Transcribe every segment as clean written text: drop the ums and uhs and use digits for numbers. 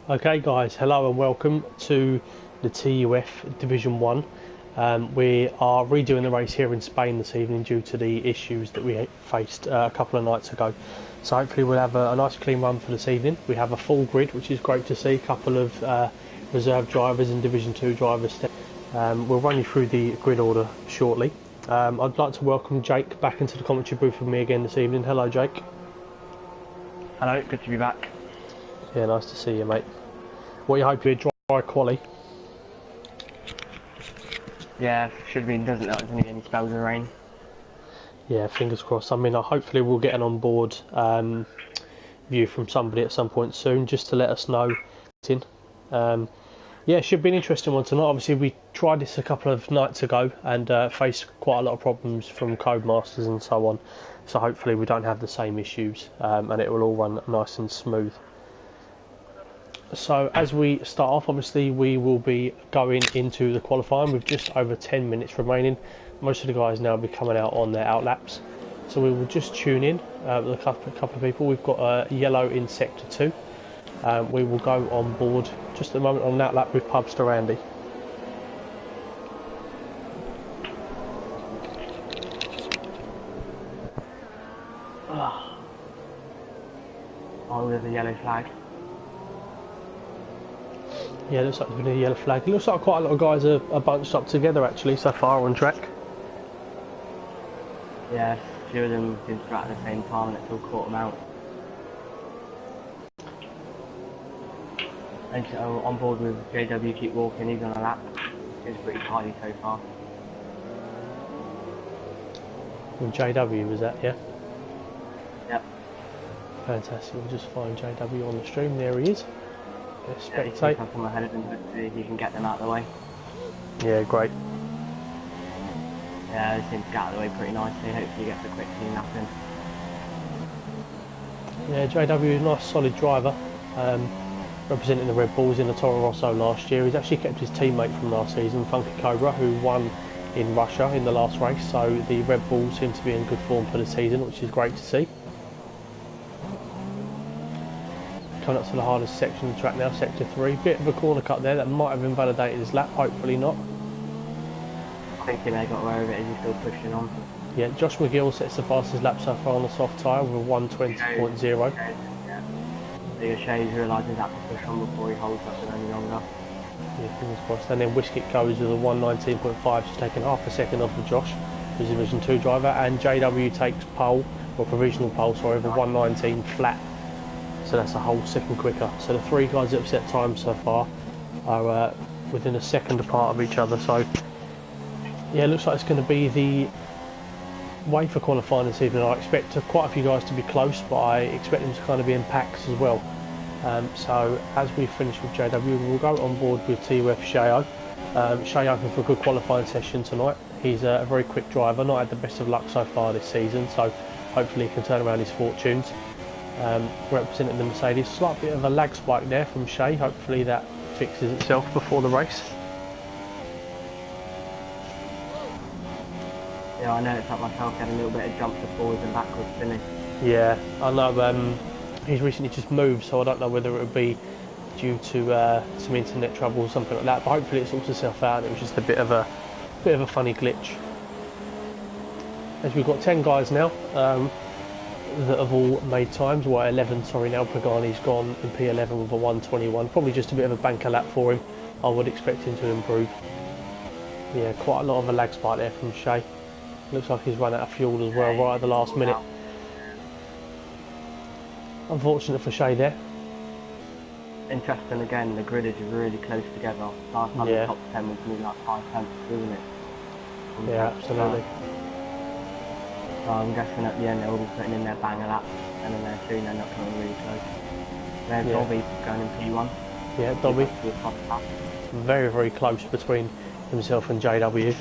Okay guys, hello and welcome to the TUF Division 1. We are redoing the race here in Spain this evening due to the issues that we faced a couple of nights ago. So hopefully we'll have a nice clean run for this evening. We have a full grid, which is great to see, a couple of reserve drivers and Division 2 drivers. We'll run you through the grid order shortly. I'd like to welcome Jake back into the commentary booth with me again this evening. Hello Jake. Hello, good to be back. Yeah, nice to see you mate. What you hope you dry quali? Yeah, should have been, doesn't look like there's going to be any spells of rain. Yeah, fingers crossed. I mean, hopefully we'll get an on-board view from somebody at some point soon, just to let us know. Yeah, it should be an interesting one tonight. Obviously, we tried this a couple of nights ago and faced quite a lot of problems from Codemasters and so on. So hopefully we don't have the same issues and it will all run nice and smooth. So as we start off, obviously we will be going into the qualifying with just over 10 minutes remaining. Most of the guys now will be coming out on their outlaps. So we will just tune in with a couple of people. We've got yellow in sector 2. We will go on board just at the moment on an outlap with Pubster Andy. Oh, there's a yellow flag. Yeah, it looks like there's been a yellow flag. It looks like quite a lot of guys are bunched up together actually so far on track. Yeah, a few of them seem to at the same time and it's all caught them out. And so on board with JW, keep walking, he's on a lap. It's pretty tidy so far. With JW was that, yeah? Yep. Fantastic, we'll just find JW on the stream, there he is. Yeah, he's come ahead of him, hopefully he can get them out of the way. Yeah, great. Yeah, they seem to get out of the way pretty nicely, hopefully he gets a quick clean lap in. Yeah, JW is a nice solid driver, representing the Red Bulls in the Toro Rosso last year. He's actually kept his teammate from last season, Funky Cobra, who won in Russia in the last race, so the Red Bulls seem to be in good form for the season, which is great to see. Coming up to the hardest section of the track now, sector 3. Bit of a corner cut there that might have invalidated his lap, hopefully not. I think he may have got away with it as he's still pushing on. Yeah, Josh McGill sets the fastest lap so far on the soft tyre with a 1:20.0. Yeah. The Shays realises that to push on before he holds up it any longer. Yeah, fingers crossed. And then Wiskit goes with a 1:19.5, just taking half a second off of Josh, who's a Division 2 driver, and JW takes pole, or provisional pole, sorry, with a 1:19 flat. So that's a whole second quicker. So the three guys that have set times so far are within a second apart of each other. So yeah, it looks like it's going to be the way for qualifying this evening. I expect quite a few guys to be close, but I expect them to kind of be in packs as well. So as we finish with JW, we'll go on board with TUF Shayo. Shay hoping for a good qualifying session tonight. He's a very quick driver, not had the best of luck so far this season, so hopefully he can turn around his fortunes. Representing the Mercedes, slight bit of a lag spike there from Shay, hopefully that fixes itself before the race. Yeah, I noticed that myself, he had a little bit of jumps forwards and backwards, didn't he? Yeah, I know he's recently just moved, so I don't know whether it would be due to some internet trouble or something like that, but hopefully it sorts itself out. It was just a bit of a funny glitch. As we've got 10 guys now that have all made times, well 11 sorry now, Pagani's gone in P11 with a 1:21, probably just a bit of a banker lap for him. I would expect him to improve. Yeah, quite a lot of a lag spike there from Shay. Looks like he's run out of fuel as well right at the last minute. Unfortunate for Shay there. Interesting again, the grid is really close together. Last time the top 10 was maybe like 5 tenths, wasn't it? Yeah, absolutely. So I'm guessing at the end they're all putting in their banger laps and then they're soon end up coming really close. There's Dobby going in P1. Yeah, Dobby. Very, very close between himself and JW.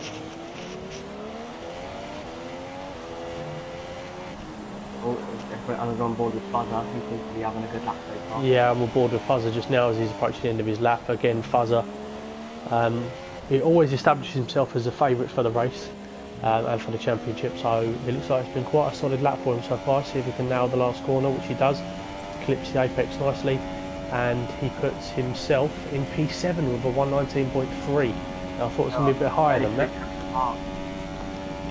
If we're on board with Fuzzer, he seems to be having a good lap so far. Yeah, I'm on board with Fuzzer just now as he's approaching the end of his lap. Again, Fuzzer, he always establishes himself as a favourite for the race and for the championship, so it looks like it's been quite a solid lap for him so far. See if he can nail the last corner, which he does. Clips the apex nicely. and he puts himself in P7 with a 119.3. I thought it was going to be a bit higher than that.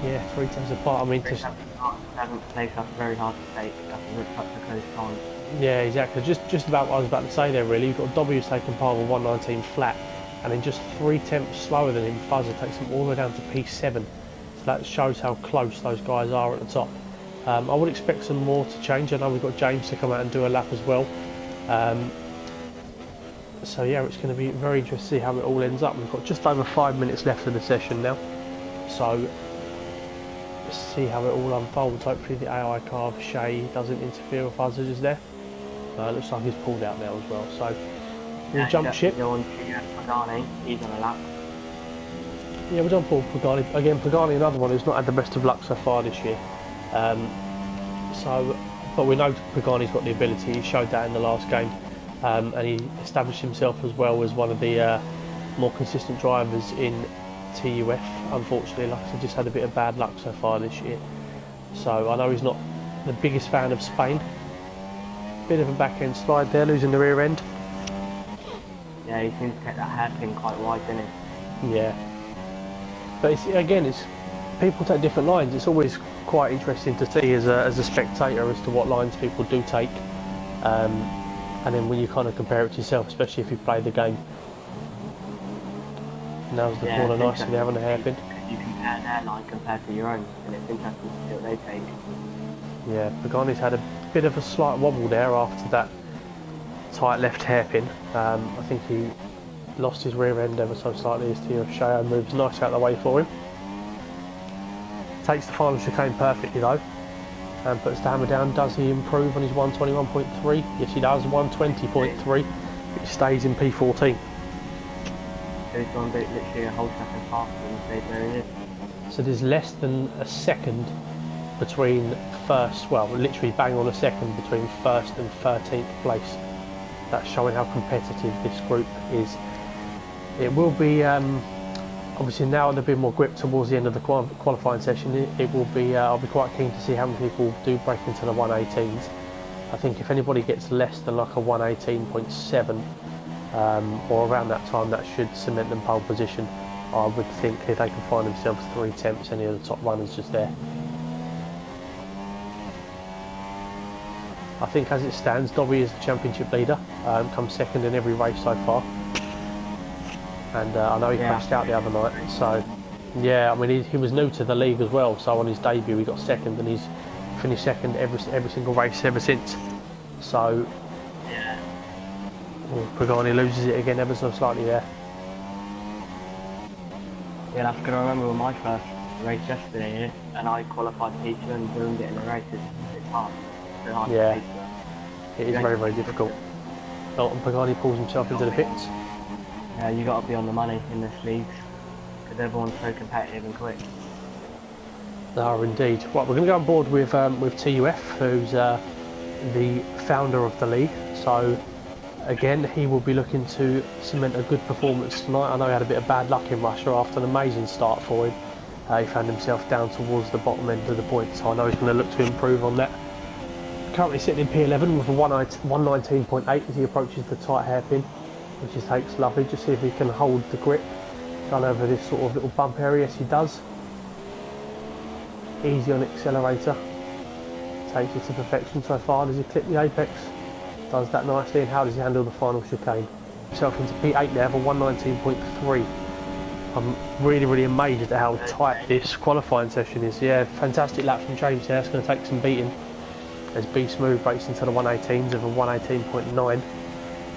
Yeah, 3 tenths apart. I mean, just 7th place, that's very hard to take. That's such a close time. yeah, exactly. Just about what I was about to say there. Really, you've got W's taking pole with 119 flat, and then just 3 tenths slower than him. Fuzzer takes him all the way down to P7. So that shows how close those guys are at the top. I would expect some more to change. I know we've got James to come out and do a lap as well. So yeah, it's going to be very interesting to see how it all ends up. We've got just over 5 minutes left of the session now. So let's see how it all unfolds. Hopefully the AI car of Shay doesn't interfere with us just there. Looks like he's pulled out now as well. So we'll jump ship. Go on to Pagani, he's on a lap. Yeah, we'll jump on Pagani. Again, Pagani, another one who's not had the best of luck so far this year. But we know Pagani's got the ability. He showed that in the last game. And he established himself as well as one of the more consistent drivers in TUF. Unfortunately, like I said, just had a bit of bad luck so far this year. So I know he's not the biggest fan of Spain. Bit of a back end slide there, losing the rear end. Yeah, he seems to take that hairpin quite wide, doesn't he? Yeah. But it's people take different lines. It's always quite interesting to see as a spectator as to what lines people do take. And then when you kind of compare it to yourself, especially if you play the game. Now's the corner nicely there on the hairpin. You compare their line compared to your own, and it's interesting to see what they take. Yeah, Pagani's had a bit of a slight wobble there after that tight left hairpin. I think he lost his rear end ever so slightly as TUF Sheo moves nice out of the way for him. Takes the final chicane perfectly though, and puts the hammer down. Does he improve on his 121.3? Yes he does, 120.3, which stays in P14. So he's gone literally a whole second faster than stayed where he is. So there's less than a second between first, well literally bang on a second between first and 13th place. That's showing how competitive this group is. It will be obviously now there'll be more grip towards the end of the qualifying session. It will be I'll be quite keen to see how many people do break into the 118s. I think if anybody gets less than like a 118.7 or around that time, that should cement them pole position. I would think if they can find themselves 3 tenths, any of the top runners just there. I think as it stands, Dobby is the championship leader, comes second in every race so far. And I know he crashed out the other night, so yeah, I mean he was new to the league as well, so on his debut he got second and he's finished second every single race ever since. So yeah, Pagani loses it again ever so slightly there. Yeah, that's good. I remember with my first race yesterday, and I qualified P2 and doing it in the race. It's hard. It's hard Yeah, to pace, it is very, very difficult. Oh, and Pagani pulls himself into the pits. Yeah, you got to be on the money in this league because everyone's so competitive and quick. They are indeed. Right, we're going to go on board with TUF, who's the founder of the league. So again, he will be looking to cement a good performance tonight. I know he had a bit of bad luck in Russia after an amazing start for him. He found himself down towards the bottom end of the point, so I know he's going to look to improve on that. Currently sitting in P11 with a 119.8 as he approaches the tight hairpin, which is takes lovely. Just see if he can hold the grip. Gone over this sort of little bump area. Yes, he does. Easy on accelerator. Takes it to perfection so far. Does he clip the apex? Does that nicely. And how does he handle the final chicane? Himself into P8 now for 119.3. I'm really amazed at how tight this qualifying session is. Yeah, fantastic lap from James there. It's going to take some beating as B Smooth breaks into the 118s of a 118.9.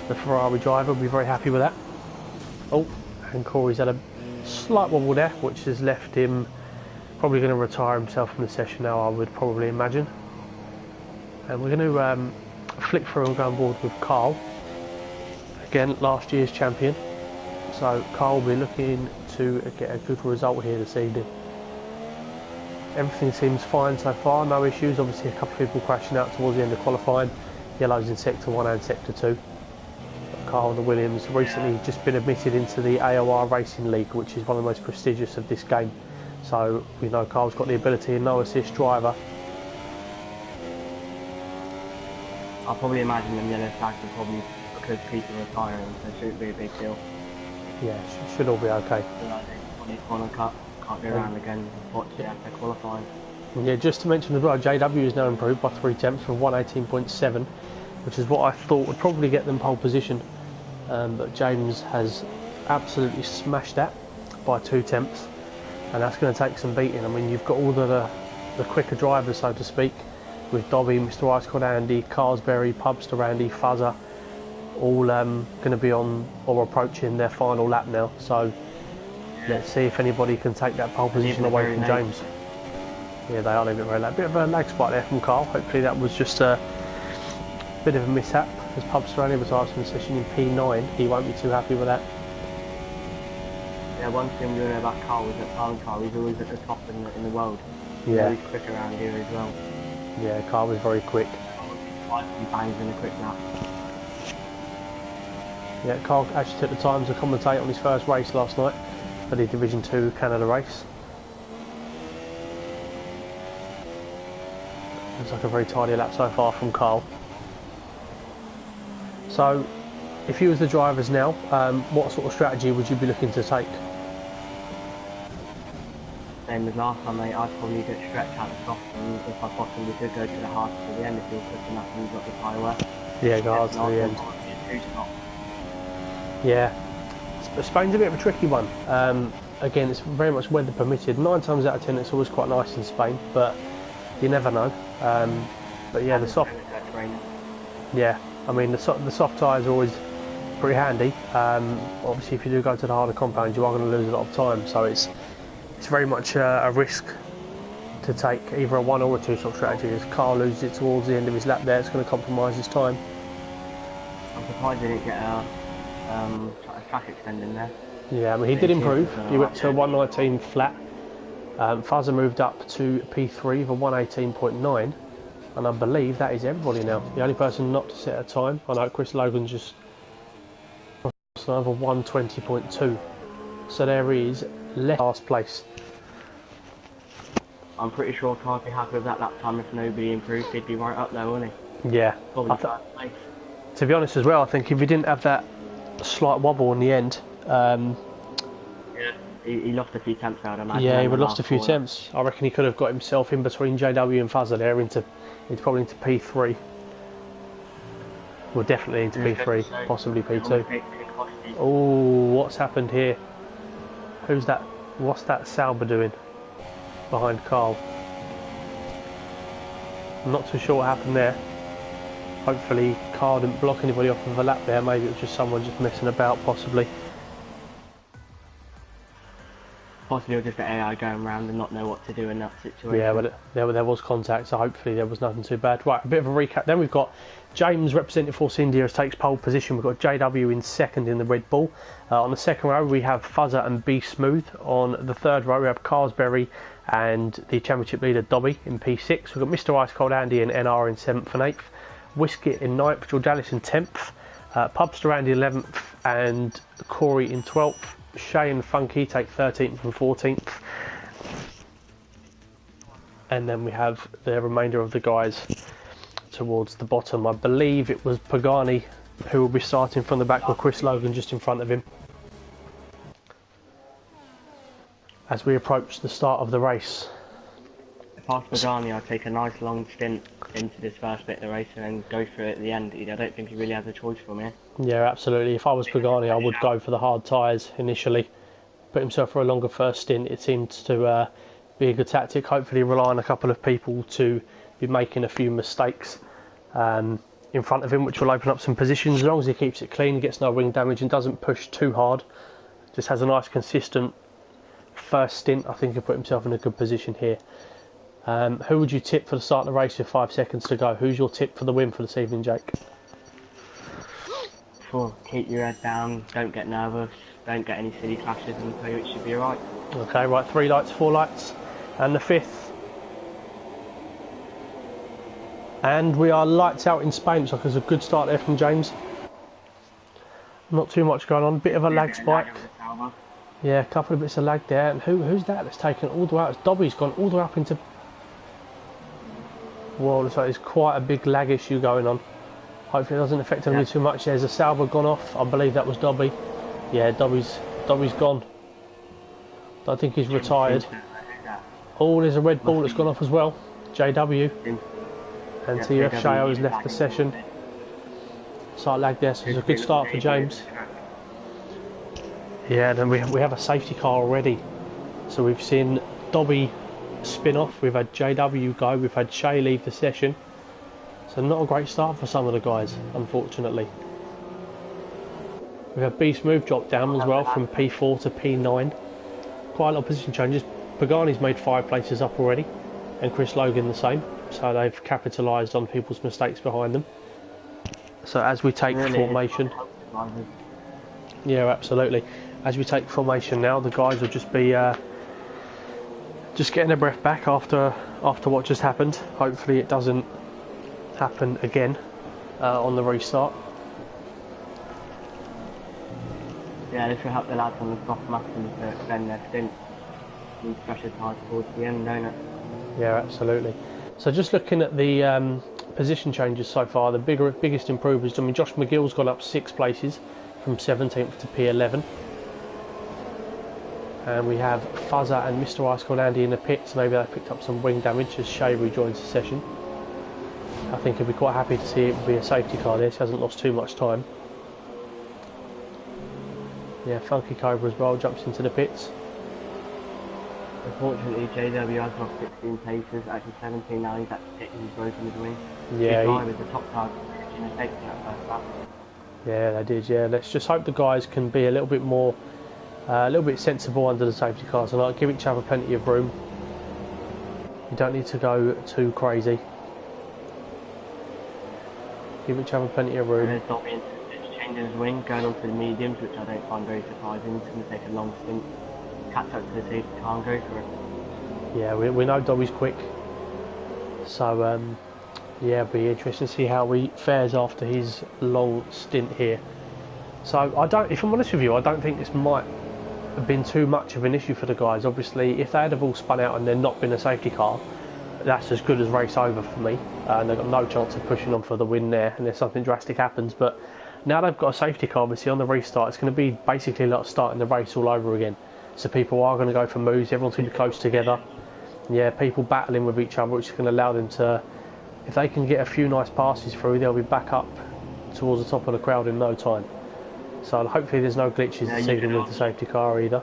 The Ferrari driver will be very happy with that. Oh, and Corey's had a slight wobble there, which has left him probably going to retire himself from the session now, I would probably imagine. And we're going to flick through and go on board with Carl. Again, last year's champion. So Carl will be looking to get a good result here this evening. Everything seems fine so far, no issues. Obviously a couple of people crashing out towards the end of qualifying. Yellows in Sector 1 and Sector 2. Carl and the Williams recently just been admitted into the AOR Racing League, which is one of the most prestigious of this game. So we know Carl's got the ability and no assist driver. I'll probably imagine them yellow flags will probably look because people are retiring, so it shouldn't be a big deal. Yeah, should all be okay. On your corner cut, can't go around again, unfortunately, after qualifying. Yeah, just to mention as well, JW is now improved by 3 tenths from 118.7, which is what I thought would probably get them pole position. But James has absolutely smashed that by 2 tenths, and that's going to take some beating. I mean, you've got all the quicker drivers, so to speak, with Dobby, Mr. Ice Cold Andy, Carsberry, Pubster Andy, Fuzzer, all going to be on or approaching their final lap now. So let's see if anybody can take that pole position away from James. Yeah, they are leaving it very late. Bit of a lag spike there from Carl. Hopefully that was just a bit of a mishap, as Pubster Andy was asking the session in P9. He won't be too happy with that. Yeah, one thing we know about Carl is that Carl, he's always at the top in the world. Yeah. He's quick around here as well. Yeah, Carl was very quick. He bangs in a quick lap. Yeah, Carl actually took the time to commentate on his first race last night for the Division 2 Canada race. Looks like a very tidy lap so far from Carl. So, if you was the drivers now, what sort of strategy would you be looking to take? Same as last time, mate. I'd probably get stretched out the soft, and if I possibly could go to the hard to the end if you're quick enough and you've got the tyre work. Yeah, go hard to the end. Yeah, Spain's a bit of a tricky one. Again, it's very much weather permitted. 9 times out of 10 it's always quite nice in Spain, but you never know. But yeah, the soft... Yeah, I mean the soft tyres are always pretty handy. Obviously if you do go to the harder compound you are going to lose a lot of time, so it's very much a risk to take either a 1 or a 2 stop strategy. As Carl loses it towards the end of his lap there, it's going to compromise his time. I'm surprised he didn't get a track extending there. Yeah, I mean he did improve. He went to 119 flat. Fuzzer moved up to P3 for 118.9, and I believe that is everybody now. The only person not to set a time, I know Chris Logan just over 120.2. So there is last place. I'm pretty sure Carl'd be happy with that lap time if nobody improved. He'd be right up there, wouldn't he? Yeah. Probably first place. To be honest as well, I think if he didn't have that slight wobble in the end, yeah, he lost a few tenths, I'd imagine. Yeah, he would have lost a few tenths. I reckon he could have got himself in between JW and Fuzzer there probably into P3. Well, definitely into P3, possibly P2. Oh, what's happened here? Who's that? What's that Sauber doing behind Carl? I'm not too sure what happened there. Hopefully Carl didn't block anybody off of a lap there. Maybe it was just someone just messing about, possibly. Possibly or just the AI going around and not know what to do in that situation. Yeah, but there was contact, so hopefully there was nothing too bad. Right, a bit of a recap. Then we've got James representing Force India as takes pole position. We've got JW in second in the Red Bull. On the second row we have Fuzzer and Be Smooth. On the third row we have Carsberry and the championship leader Dobby in P6. We've got Mr. Ice Cold Andy and NR in 7th and 8th. Whisket in 9th, George Alice in 10th. Pubster Andy 11th and Corey in 12th. Shay and Funky take 13th and 14th, and then we have the remainder of the guys towards the bottom. I believe it was Pagani who will be starting from the back with Chris Logan just in front of him as we approach the start of the race. If I was Pagani, I'd take a nice long stint into this first bit of the race and then go through it at the end. I don't think he really has a choice from here. Yeah, absolutely. If I was Pagani, I would go for the hard tyres initially. Put himself for a longer first stint. It seems to be a good tactic. Hopefully rely on a couple of people to be making a few mistakes in front of him, which will open up some positions. As long as he keeps it clean, gets no wing damage and doesn't push too hard, just has a nice consistent first stint, I think he'll put himself in a good position here. Who would you tip for the start of the race with 5 seconds to go? Who's your tip for the win for this evening, Jake? Keep your head down, don't get nervous, don't get any silly clashes, and it should be alright. Okay, right, 3 lights, 4 lights, and the 5th. And we are lights out in Spain. Looks like there's a good start there from James. Not too much going on, bit of a lag spike. Yeah, a couple of bits of lag there. And who's that that's taken all the way out? Dobby's gone all the way up into... Well, looks like there's quite a big lag issue going on. Hopefully it doesn't affect him too much. There's a Sauber gone off. I believe that was Dobby. Yeah, Dobby's gone. I think he's retired. Oh, there's a Red Bull that's gone off as well. JW. And TUF Shao has left the session. Slight lag there, so it's a good start for James. Yeah, then we have a safety car already. So we've seen Dobby spin off, we've had JW go, we've had Shay leave the session. So not a great start for some of the guys, unfortunately. We've had Beast Move drop down as well from P4 to P9. Quite a lot of position changes. Pagani's made 5 places up already, and Chris Logan the same. So they've capitalised on people's mistakes behind them. So as we take formation, yeah, absolutely. As we take formation now, the guys will just be just getting their breath back after what just happened. Hopefully it doesn't happen again on the restart. Yeah, this will help the lads on the soft muscles to extend their stint and pressure hard towards the end, don't it? Yeah, absolutely. So just looking at the position changes so far, the biggest improvers. I mean, Josh McGill's gone up 6 places from 17th to P11. And we have Fuzzer and Mr. Ice Cold Andy in the pits. Maybe they picked up some wing damage as Shay rejoins the session. I think he'll be quite happy to see it be a safety car there. He hasn't lost too much time. Yeah, Funky Cobra as well jumps into the pits. Unfortunately, JW has lost 16 places, actually 17 now. He's actually taking his broken his wing. Yeah, he was the top target in the safety that first lap. Yeah, they did. Yeah, let's just hope the guys can be a little bit more, a little bit sensible under the safety cars and give each other plenty of room. You don't need to go too crazy. Give each other plenty of room. And there's not being changing his wing, going on to the mediums, which I don't find very surprising. It's going to take a long stint. Catch up to the safety car and go for it. Yeah, we know Dobby's quick. So, yeah, it'll be interesting to see how he fares after his long stint here. So, if I'm honest with you, I don't think this might have been too much of an issue for the guys. Obviously, if they had have all spun out and there not been a safety car, that's as good as race over for me. And they've got no chance of pushing on for the win there unless something drastic happens. But now they've got a safety car, obviously, on the restart, it's going to be basically like starting the race all over again. So people are going to go for moves, everyone's going to be close together. Yeah, people battling with each other, which is going to allow them to, if they can get a few nice passes through, they'll be back up towards the top of the crowd in no time. So hopefully there's no glitches this evening with the safety car either.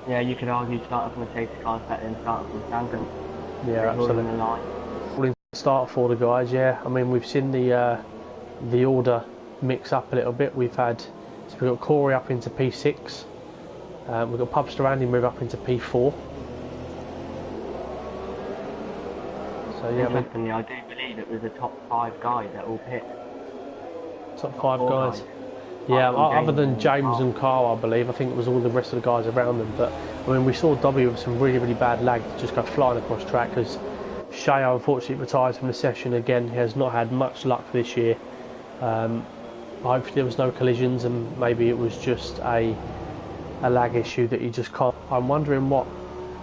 Yeah, you could argue starting from the safety car is better than starting from the standard. Yeah, absolutely. Start for the guys, yeah. I mean, we've seen the order mix up a little bit. We've got Corey up into P6. We've got Pubster Andy move up into P4. So yeah, interestingly, I do believe it was the top 5 guys that all pit. Top 5 guys. Yeah, other than James and Carl, I believe. I think it was all the rest of the guys around them. But I mean, we saw W with some really, really bad lag just go flying across track because Shay unfortunately retires from the session again. He has not had much luck this year. Hopefully there was no collisions and maybe it was just a lag issue that you just can't. I'm wondering what,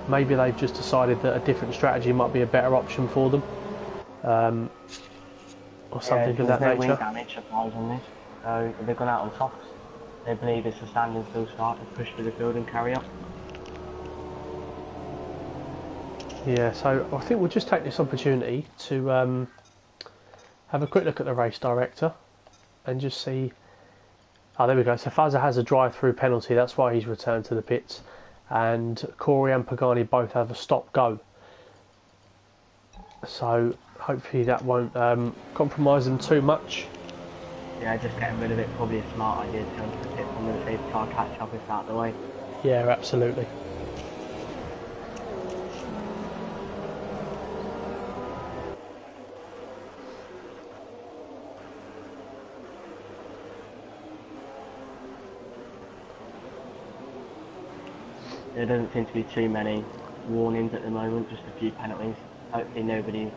maybe they've just decided that a different strategy might be a better option for them, or something of that nature. Wing damage applies on this, so they've gone out on softs. They believe it's a standing still start to push through the field and carry on. Yeah, so I think we'll just take this opportunity to have a quick look at the race director and just see. Oh, there we go. So Fuzzer has a drive-through penalty. That's why he's returned to the pits. And Corey and Pagani both have a stop-go. So hopefully that won't compromise them too much. Yeah, just getting rid of it probably a smart idea to go to the pits and the safety car catch up if out of the way. Yeah, absolutely. There doesn't seem to be too many warnings at the moment, just a few penalties. Hopefully nobody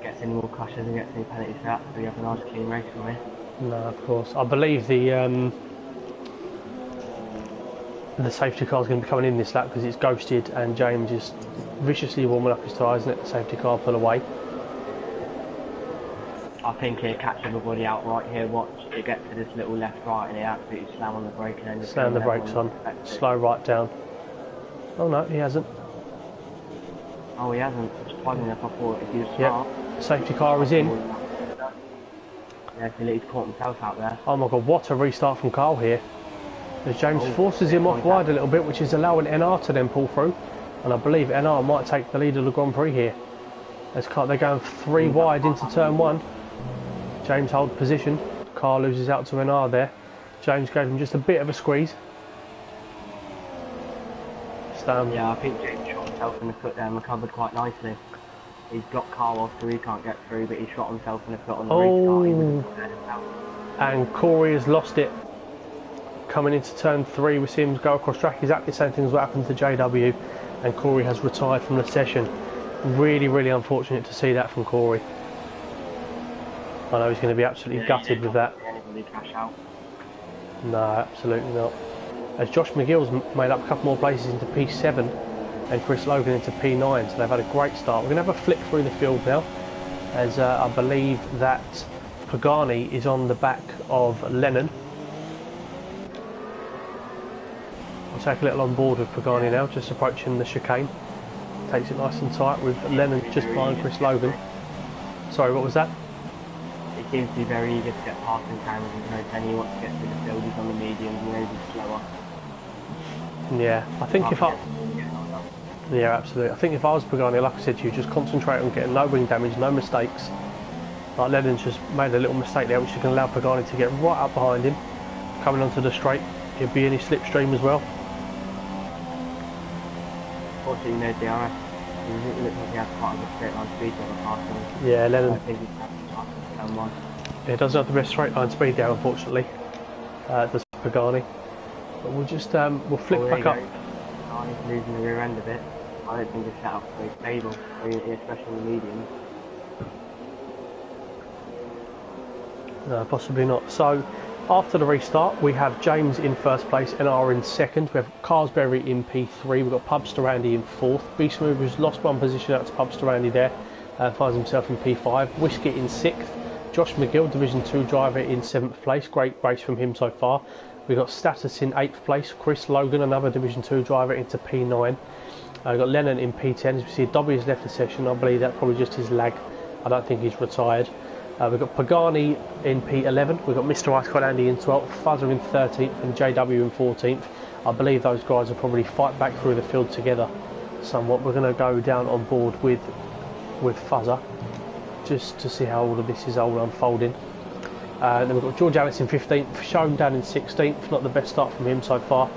gets any more crashes and gets any penalties for that, so we have a nice clean race from here. No, of course. I believe the safety car is going to be coming in this lap because it's ghosted and James is viciously warming up his tyres and let the safety car pull away. I think he'll catch everybody out right here. Watch, it gets to this little left right and he absolutely slam on the brake and then just Slam the brakes on. Slow right down. Oh no, he hasn't. Oh, he hasn't. Funny enough, I thought if he was smart. Yep. Safety car is in. Yeah, he's caught himself out there. Oh my god, what a restart from Carl here. As James forces him off wide a little bit, which is allowing NR to then pull through. And I believe NR might take the lead of the Grand Prix here. As they're going 3 wide into turn 1. James holds position. Carl loses out to NR there. James gave him just a bit of a squeeze. Yeah, I think James shot himself in the foot there and recovered quite nicely. He's got Carl off so he can't get through, but he shot himself in the foot on the restart. And Corey has lost it. Coming into turn 3, we see him go across track. Exactly the same thing as what happened to JW. And Corey has retired from the session. Really, really unfortunate to see that from Corey. I know he's going to be absolutely gutted with that. Anybody crash out? No, absolutely not. As Josh McGill's made up a couple more places into P7 and Chris Logan into P9, so they've had a great start. We're going to have a flick through the field now, as I believe that Pagani is on the back of Lennon. I'll take a little on board with Pagani now, just approaching the chicane. Takes it nice and tight with Lennon just behind Chris Logan. Sorry, what was that? He seems to be very eager to get past in cameras and he wants to get through the field. He's on the mediums and he's slower. Yeah, I think if I... Yeah, absolutely. I think if I was Pagani, like I said to you, just concentrate on getting no wing damage, no mistakes. Like Lennon's just made a little mistake there, which is going to allow Pagani to get right up behind him. Coming onto the straight, he'll be in his slipstream as well. Unfortunately, no DRS. It looks like he has quite a good straight line speed on the passing. Yeah, Lennon. I think he's turn 1. Yeah, doesn't have the best straight line speed there, unfortunately. Does Pagani. But we'll just we'll flick back up. He's losing the rear end a bit. I don't think his setup's very stable, especially in the mediums. No, possibly not. So, after the restart, we have James in first place, NR in second. We have Carsberry in P3. We've got Pubster Randy in fourth. Beast Smooth has lost one position out to Pubster Randy there. Finds himself in P5. Whiskey in sixth. Josh McGill, Division 2 driver, in 7th place. Great race from him so far. We've got Status in 8th place. Chris Logan, another Division 2 driver, into P9. We've got Lennon in P10. As we see, Dobby has left the session. I believe that's probably just his lag. I don't think he's retired. We've got Pagani in P11. We've got Mr. Ice Cold Andy in 12th. Fuzzer in 13th and JW in 14th. I believe those guys will probably fight back through the field together somewhat. We're going to go down on board with Fuzzer just to see how all of this is all unfolding. Then we've got George Alice in 15th, Shone down in 16th, not the best start from him so far.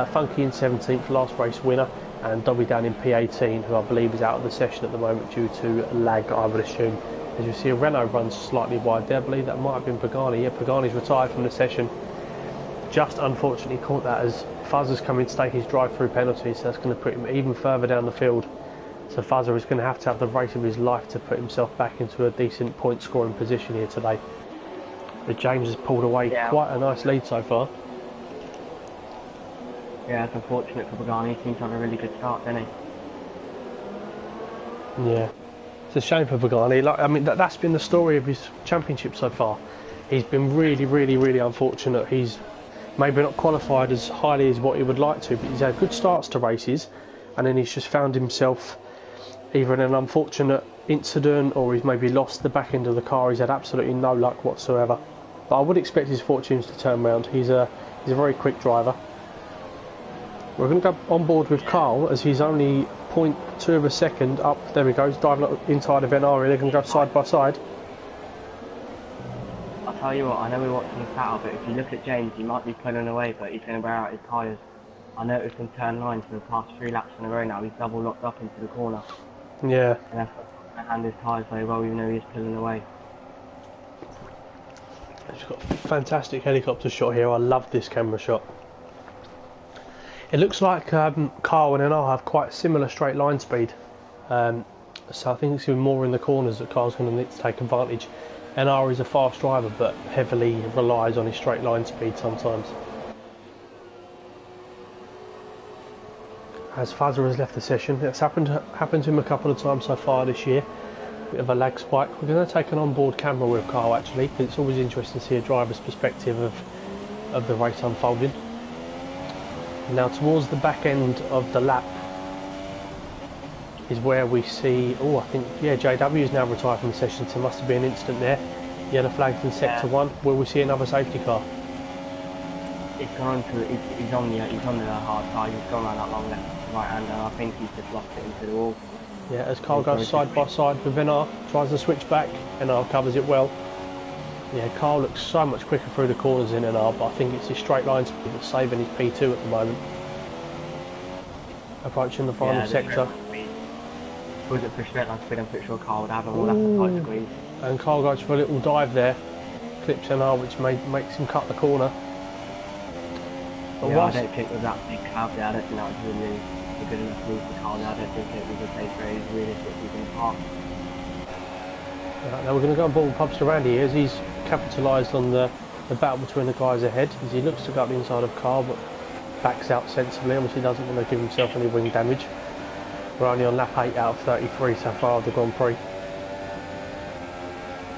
Funky in 17th, last race winner, and Dobby down in P18, who I believe is out of the session at the moment due to lag, I would assume. As you see, a Renault runs slightly wide there. I believe that might have been Pagani. Yeah, Pagani's retired from the session. Just unfortunately caught that as Fuzzer's coming to take his drive-through penalty, so that's going to put him even further down the field. So Fuzzer is going to have the race of his life to put himself back into a decent point-scoring position here today. But James has pulled away quite a nice lead so far. Yeah, it's unfortunate for Pagani. He seems to have a really good start, doesn't he? Yeah. It's a shame for Pagani. Like, I mean, that's been the story of his championship so far. He's been really, really, really unfortunate. He's maybe not qualified as highly as what he would like to, but he's had good starts to races, and then he's just found himself either in an unfortunate incident or he's maybe lost the back end of the car. He's had absolutely no luck whatsoever. But I would expect his fortunes to turn round. He's a very quick driver. We're going to go on board with Carl as he's only 0.2 of a second up. There he goes, diving up inside of NR. They're going to go side by side. I'll tell you what, I know we're watching this battle, but if you look at James, he might be pulling away, but he's going to wear out his tyres. I noticed in turn 9 for the past 3 laps in a row now, he's double locked up into the corner. Yeah. And that's going to hand his tyres very well, even though he's pulling away. He's got a fantastic helicopter shot here. I love this camera shot. It looks like Carl and NR have quite similar straight line speed. So I think it's even more in the corners that Carl's going to need to take advantage. NR is a fast driver, but heavily relies on his straight line speed sometimes. As Fuzzer has left the session, it's happened to him a couple of times so far this year. Bit of a lag spike. We're going to take an onboard camera with Carl actually, because it's always interesting to see a driver's perspective of the race unfolding. Now towards the back end of the lap is where we see, oh I think, yeah, JW is now retired from the session, so there must have been an incident there. Yellow flags in sector 1. Will we see another safety car? He's gone to, he's on the hard side, he's gone around that long left to right hand, and I think he's just lost it into the wall. Yeah, as Carl goes side by side with NR, tries to switch back, NR covers it well. Yeah, Carl looks so much quicker through the corners in NR, but I think it's his straight line speed that's saving his P2 at the moment. Approaching the final sector. Was it for straight line speed? I'm pretty sure Carl would have him all after the tight squeeze. And Carl goes for a little dive there, clips NR, which makes him cut the corner. But yeah, I don't think with that big cab there, I don't think that was really a good enough move for Carl. I don't think it was a place where he's realistically going to park. Now we're going to go on board with Pubs to Randy as he's capitalised on the battle between the guys ahead, as he looks to go up the inside of Carl but backs out sensibly. Obviously doesn't want to give himself any wing damage. We're only on lap 8 out of 33 so far of the Grand Prix.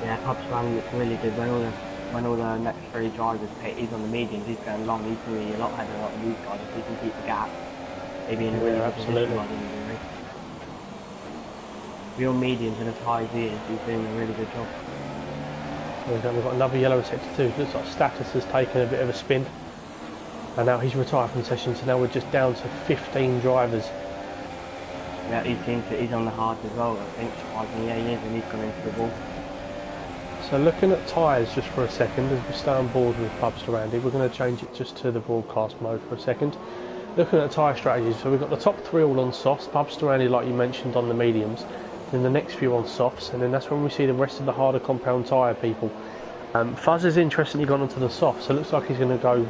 Yeah, Pubs to Randy looks really good when all the next 3 drivers he's on the mediums, he's going long, he's going to be a lot better than a lot of these guys if he can keep the gap. Maybe in a really good position by the end of the race. Real mediums and as high as he is, he's doing a really good job. We've got another yellow in sector 2. Looks like Status has taken a bit of a spin. And now he's retired from the session, so now we're just down to 15 drivers. Yeah, he's on the hard as well, I think. Yeah, he is, and he's gone into the wall. So looking at tyres just for a second, as we stay on board with Pubs to Randy, we're going to change it just to the broadcast mode for a second. Looking at tyre strategies, so we've got the top 3 all on softs, Pubs to Randy like you mentioned on the mediums, then the next few on softs, and then that's when we see the rest of the harder compound tyre people. Fuzz has interestingly gone onto the softs, so it looks like he's going to go,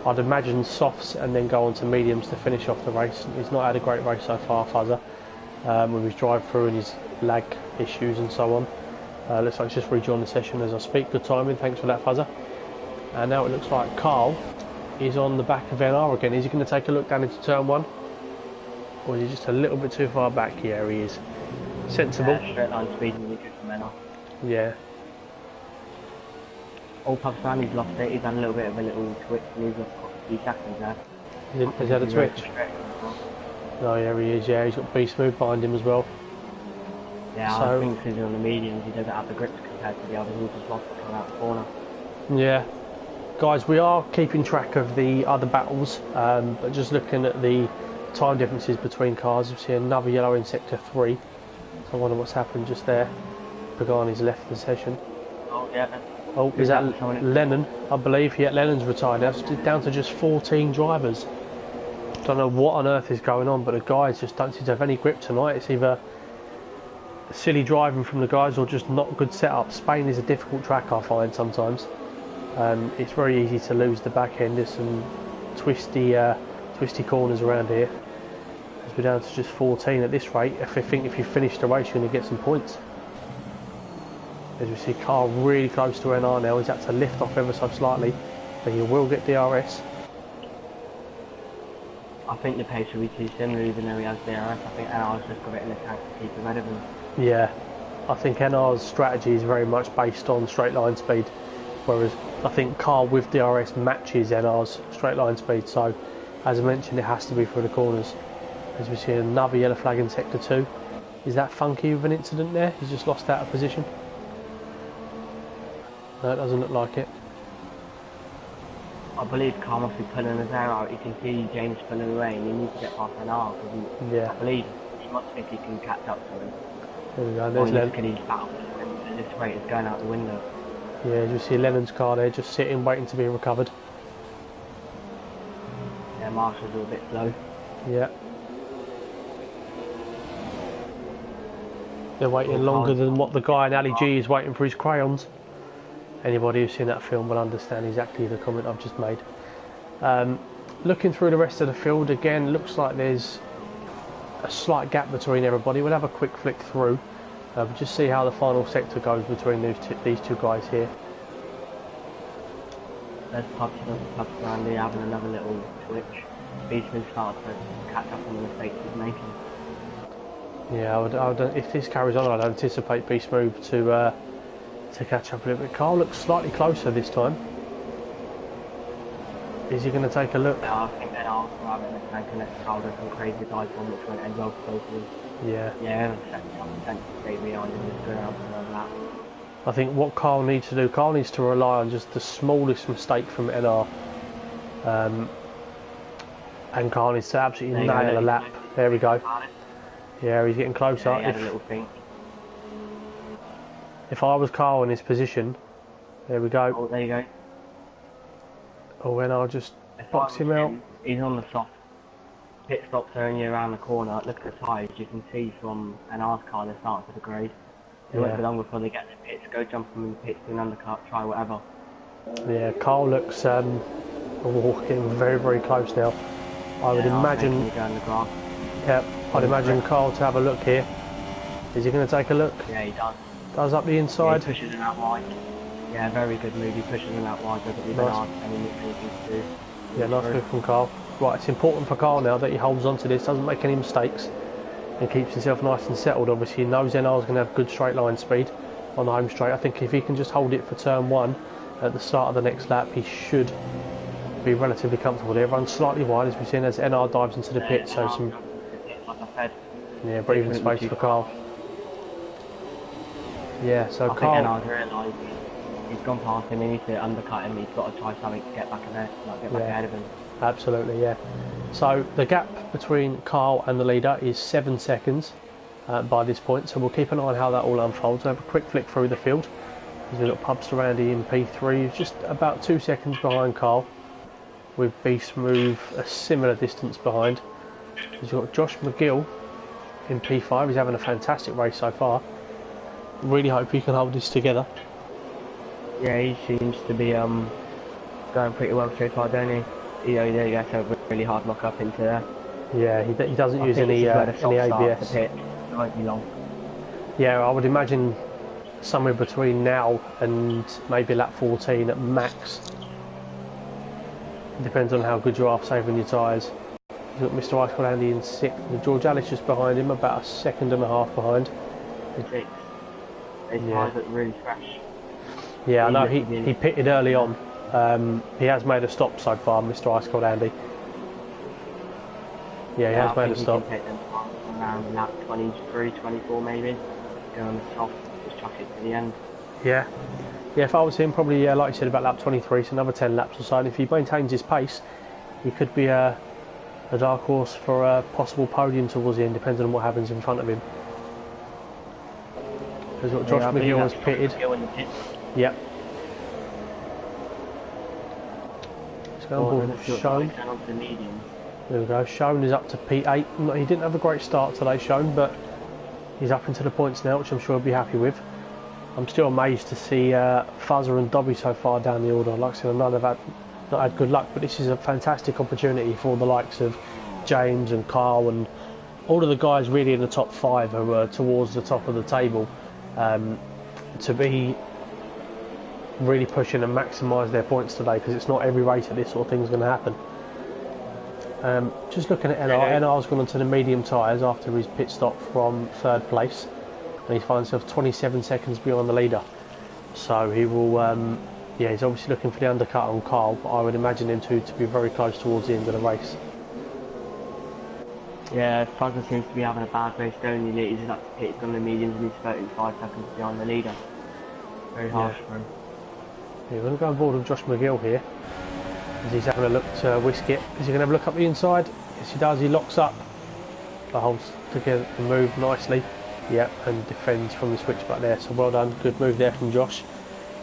I'd imagine, softs and then go on to mediums to finish off the race. He's not had a great race so far, Fuzzer, with his drive through and his lag issues and so on. Looks like he's just rejoined the session as I speak. Good timing, thanks for that, Fuzzer. And now it looks like Carl is on the back of NR again. Is he going to take a look down into turn 1? Or is he just a little bit too far back? Yeah, he is. Sensible. Yeah, straight line speed and good from NR. Yeah. Old Pubs Randy's he's lost it. He's had a little bit of a little twitch and he's lost a few seconds there. Has he had a twitch? Oh yeah, he is. Yeah, he's got Beast Move behind him as well. Yeah, so, I think because he's on the mediums, he doesn't have the grips compared to the others. He's just lost it coming out the corner. Yeah. Guys, we are keeping track of the other battles, but just looking at the time differences between cars, we see another yellow in sector 3. So I wonder what's happened just there. Pagani's left the session. Oh, yeah. Oh, is that Lennon? I believe. Yeah, Lennon's retired now. It's down to just 14 drivers. Don't know what on earth is going on, but the guys just don't seem to have any grip tonight. It's either silly driving from the guys or just not good setup. Spain is a difficult track, I find sometimes. It's very easy to lose the back end. There's some twisty corners around here. As we're down to just 14 at this rate. If you finish the race, you're going to get some points. As we see Carl really close to NR now. He's had to lift off ever so slightly, but he will get DRS. I think the pace will be too similar even though he has DRS. I think NR's just got it in the tank to keep him ahead of him. Yeah, I think NR's strategy is very much based on straight line speed, whereas I think Carl with DRS matches NR's straight line speed, so as I mentioned it has to be through the corners. As we see another yellow flag in sector 2. Is that Funky with an incident there? He's just lost out of position. No, it doesn't look like it. I believe Carl must be pulling his hair out. You can see James pulling away and he needs to get past NR because yeah. I believe he must think he can catch up to him. There we go, there's Lennon. His battle and this rate is going out the window. Yeah, you see Lennon's car there just sitting waiting to be recovered. Yeah, Marshall's a little bit slow. Yeah. They're waiting longer than what the guy in Ali G is waiting for his crayons. Anybody who's seen that film will understand exactly the comment I've just made. Looking through the rest of the field again, looks like there's a slight gap between everybody. We'll have a quick flick through. Just see how the final sector goes between these two guys here. There's Pubs Randy having another little twitch. Beastman starts to catch up on the mistakes he's making. Yeah, if this carries on, I'd anticipate Be Smooth to catch up a little bit. Carl looks slightly closer this time. Is he going to take a look? Yeah, I think they're also having a tank and let's Carl does some crazy dive on which won't end well for both of them. Yeah. Yeah, I'm to stay behind and just go out for another lap. I think what Carl needs to do, Carl needs to rely on just the smallest mistake from NR. And Carl needs to absolutely nail a lap. There we go. Yeah, he's getting closer. Yeah, he had a little think. If I was Carl in his position, there we go. Oh, there you go. Oh, and I'll just box him out. He's on the soft. Pit stops are only around the corner. Look at the tyres. You can see from an R's car they're starting to degrade. It won't be long before they get to pits. Go jump from the pits to an undercut. Try whatever. Yeah, Carl looks getting very, very close now. I would imagine. Yep, I'd imagine Carl to have a look here. Is he going to take a look? Yeah, he does. Does up the inside. Yeah, he pushes him out wide. Yeah, very good move. He pushes him out wide. Doesn't even ask anything to do. Yeah, nice move from Carl. Right, it's important for Carl now that he holds on to this, doesn't make any mistakes, and keeps himself nice and settled. Obviously, he knows NR's going to have good straight line speed on the home straight. I think if he can just hold it for turn one at the start of the next lap, he should be relatively comfortable there. Runs slightly wide as we've seen as NR dives into the pit, so some breathing space for Carl. Yeah, so Carl. I think NR's realised he's gone past him. He needs to undercut him. He's got to try something to get back in there, like get back ahead of him. Absolutely, yeah. So the gap between Carl and the leader is 7 seconds by this point. So we'll keep an eye on how that all unfolds. We'll have a quick flick through the field. We've got Pubs Randy in P3, just about 2 seconds behind Carl, with Be Smooth a similar distance behind. We've got Josh McGill in P5. He's having a fantastic race so far. Really hope he can hold this together. Yeah, he seems to be going pretty well so far, don't he? He has a really hard lock up into there. Yeah, he doesn't use any ABS. It won't be long. Yeah, I would imagine somewhere between now and maybe lap 14 at max. Depends on how good you are saving your tyres. You've got Mr. Ice Cold Andy in 6th, with George Alice just behind him, about a second and a half behind. 6. His tyres look really fresh. Yeah, I know he pitted early on. He has made a stop so far, Mr. Ice Cold Andy. Yeah, he has made a stop. He can them around lap 23, 24 maybe. Go on the top, just chuck it to the end. Yeah. Yeah, if I was him, probably, like you said, about lap 23, so another 10 laps or so. And if he maintains his pace, he could be a dark horse for a possible podium towards the end, depending on what happens in front of him. There's what Josh McGill has pitted. Yep. Let's go on board Shone. There we go. Shone is up to P8. He didn't have a great start today, Shone, but he's up into the points now, which I'm sure he'll be happy with. I'm still amazed to see Fuzzer and Dobby so far down the order. Like I said, I know they've not had good luck, but this is a fantastic opportunity for the likes of James and Carl and all of the guys really in the top 5 who are towards the top of the table to be really pushing and maximise their points today, because it's not every race that this sort of thing's going to happen. Just looking at NR, NR's gone onto the medium tyres after his pit stop from 3rd place, and he finds himself 27 seconds behind the leader. So he will, yeah, he's obviously looking for the undercut on Carl, but I would imagine him to be very close towards the end of the race. Yeah, Fuzzer seems to be having a bad race, don't he? He's up to pit, he's gone to the mediums and he's 35 seconds behind the leader. Very harsh for him. Yeah, we're going to go on board with Josh McGill here, as he's having a look to whisk it. Is he going to have a look up the inside? Yes, he does. He locks up, but holds together the move nicely. Yep, and defends from the switch back there. So well done. Good move there from Josh.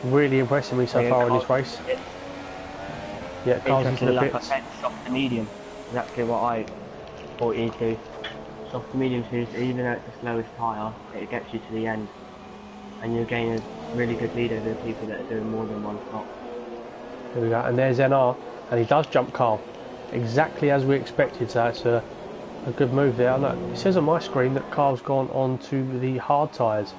Really impressing me so far in this race. Yeah, Carl's into the pits. Soft to medium. Exactly what I brought you to. Soft to medium seems, even though it's the slowest tyre, it gets you to the end. And you gain a really good lead over the people that are doing more than one stop. There we go, and there's NR, and he does jump Carl. Exactly as we expected, so it's a good move there. Look, it says on my screen that Carl's gone on to the hard tyres.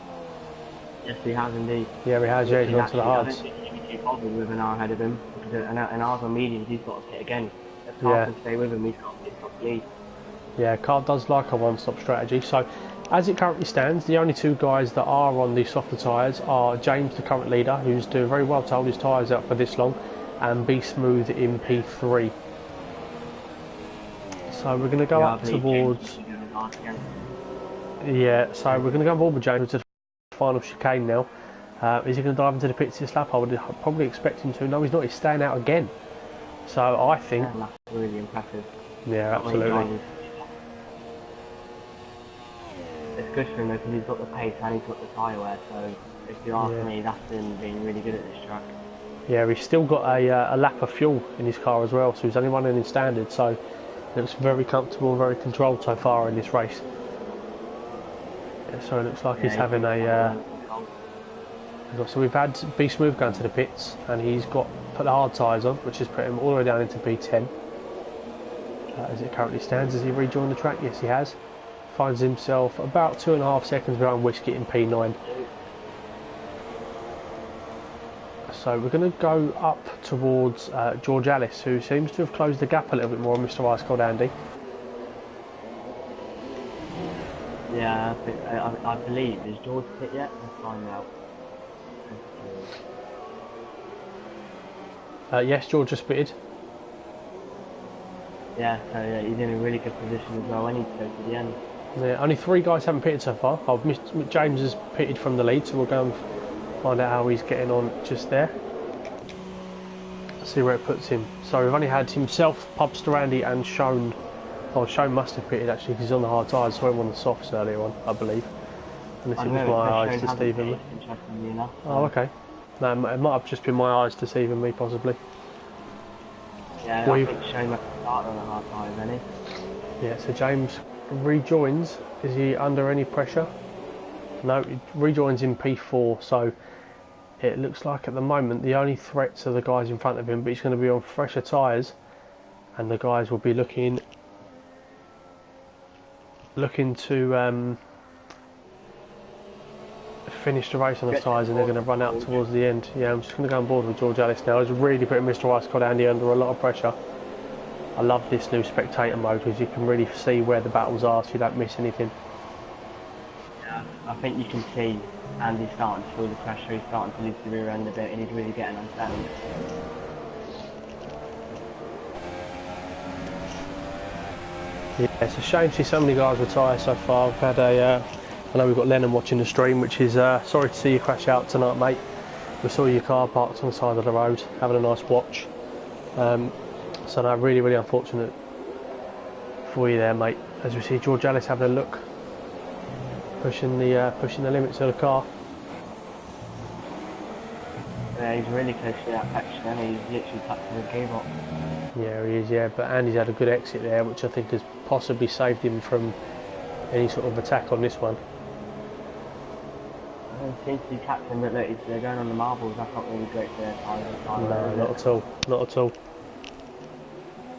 Yes, he has indeed. Yeah, he has, yeah, he's gone to the hards. I don't think he'll be too bothered with an R ahead of him, because an R's on mediums, he's got to pit again. If Carl can stay with him, he's got to pit top lead. Yeah, Carl does like a one-stop strategy, so as it currently stands, the only two guys that are on the softer tyres are James, the current leader, who's doing very well to hold his tyres out for this long, and Be Smooth in P3. So we're going to go up towards... Yeah, so we're going to go on board with James to the final chicane now. Is he going to dive into the pits this lap? I would probably expect him to. No, he's not. He's staying out again. So I think... Yeah, that's really impressive. Yeah, absolutely. It's good for him because he's got the pace and he's got the tyre wear, so if you ask me, that's him being really good at this track. Yeah, he's still got a lap of fuel in his car as well, so he's only running in standard, so it looks very comfortable and very controlled so far in this race. Yeah, so it looks like he's having a... so we've had Be Smooth going to the pits, and he's put the hard tyres on, which has put him all the way down into P10. As it currently stands, has he rejoined the track? Yes, he has. Finds himself about 2.5 seconds behind Whiskey in P9. So we're going to go up towards George Ellis, who seems to have closed the gap a little bit more on Mr. Ice Cold Andy. Yeah, I believe. Is George hit yet? Let's find out. Yes, George has spitted. Yeah, so yeah, he's in a really good position as well. I need to go to the end. Yeah, only 3 guys haven't pitted so far. James has pitted from the lead, so we'll go and find out how he's getting on just there. See where it puts him. So we've only had himself, Pubster Andy and Shone. Oh, Shone must have pitted actually because he's on the hard tyres, so he won the softs earlier on, I believe. Unless it was my eyes deceiving me. Oh, okay. No, it might have just been my eyes deceiving me, possibly. Yeah, I think Shane must have started on the hard tyres, hasn't he? Yeah, so James rejoins. Is he under any pressure? No, he rejoins in P4, so it looks like at the moment the only threats are the guys in front of him, but he's going to be on fresher tyres, and the guys will be looking to finish the race on the tyres, and they're going to run out towards the end. Yeah, I'm just going to go on board with George Ellis now. He's really putting Mr. Ice Cold Andy under a lot of pressure. I love this new spectator mode because you can really see where the battles are, so you don't miss anything. Yeah, I think you can see Andy's starting to feel the pressure. He's starting to lose the rear end a bit, and he's really getting unsettled. Yeah, it's a shame to see so many guys retire so far. We've had I know we've got Lennon watching the stream, which is sorry to see you crash out tonight, mate. We saw your car parked on the side of the road, having a nice watch. So no, really, really unfortunate for you there, mate. As we see George Ellis having a look, pushing the limits of the car. Yeah, he's really close to that section, and he's literally touching the gearbox. Yeah, he is. Yeah, but Andy's had a good exit there, which I think has possibly saved him from any sort of attack on this one. It seems to be captain, but look, they're going on the marbles. That's not really great for their tyres. No, not at all. Not at all.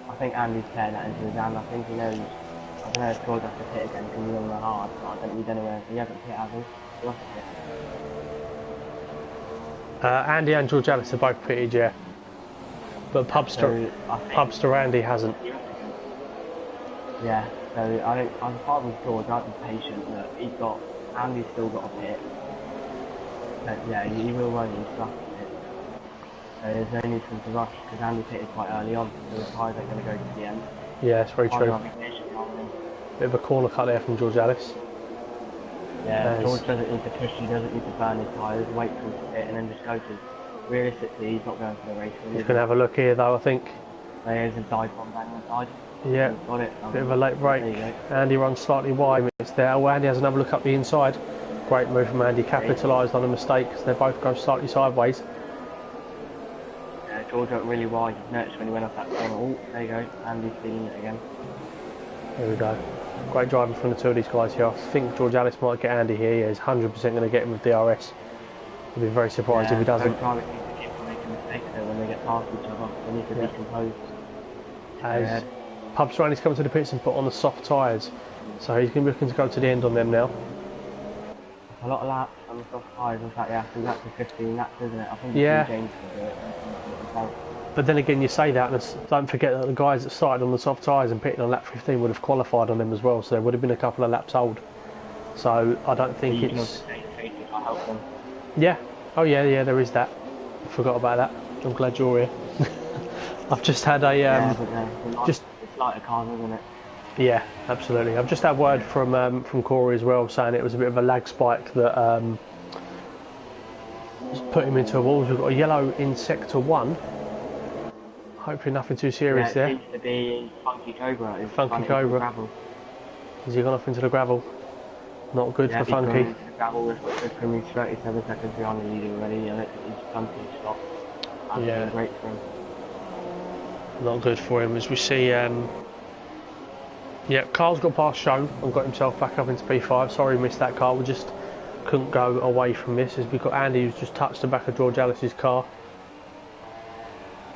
I think Andy's playing that into his hand. I think he knows. I don't know if George has to hit again because he's on the hard. But we don't know where he hasn't hit, has he? He must have hit. Andy and George Ellis are both pitted, yeah. But Pubster Andy hasn't. Yeah, so I'm part with George. I'd be patient. Look, Andy's still got a pit. But yeah, he will run his stuff. So there's no need for him to rush because Andy pitted quite early on, so the tyres are going to go to the end. Yeah, it's very true. Bit of a corner cut there from George Ellis. Yeah, George doesn't need to push, he doesn't need to burn his tyres, wait till it's pit and then just go, because realistically he's not going for the race. He's going to have a look here though, I think. There's a dive bomb down the side. Yeah, got it. Bit of a late break. Andy runs slightly wide. It's there. Oh, Andy has another look up the inside. Great move from Andy, capitalised on a mistake because they both go slightly sideways. George went really wide. You noticed when he went off that corner. Oh, there you go. Andy's feeling it again. There we go. Great driving from the two of these guys here. I think George Ellis might get Andy here. Yeah, he's 100% going to get him with DRS. I'd be very surprised if he doesn't. Both drivers need to keep making mistakes though when they get past each other. They need to be composed. As Pubster Andy's coming to the pits and put on the soft tyres. So he's going to be looking to go to the end on them now. A lot of laps on the soft tyres. In fact, yeah, I think that's the 15 laps, isn't it? I think James can do it. But then again, you say that, and don't forget that the guys that started on the soft tyres and pitted on lap 15 would have qualified on them as well, so there would have been a couple of laps old. So I don't think You can it's... also take cases, I help them. Yeah. Oh yeah, there is that. I forgot about that. I'm glad you're here. I've just had a Yeah, but just it's lighter cars, isn't it? yeah, absolutely. I've just had word from Corey as well, saying it was a bit of a lag spike that put him into a wall. We've got a yellow in sector 1. Hopefully nothing too Yeah, serious it there. seems to be Funky Cobra. It's Funky running into the Cobra. gravel. Has he gone off into the gravel? Not good Yeah, for he's gone Funky. into the gravel with him. He's 37 seconds behind the leader already. I don't think he's done to stop. That's Yeah. been great for him. Not good for him, as we see. Yeah, Carl's got past Show and got himself back up into P5. Sorry we missed that, Carl. We just couldn't go away from this, as we've got Andy who's just touched the back of George Ellis's car.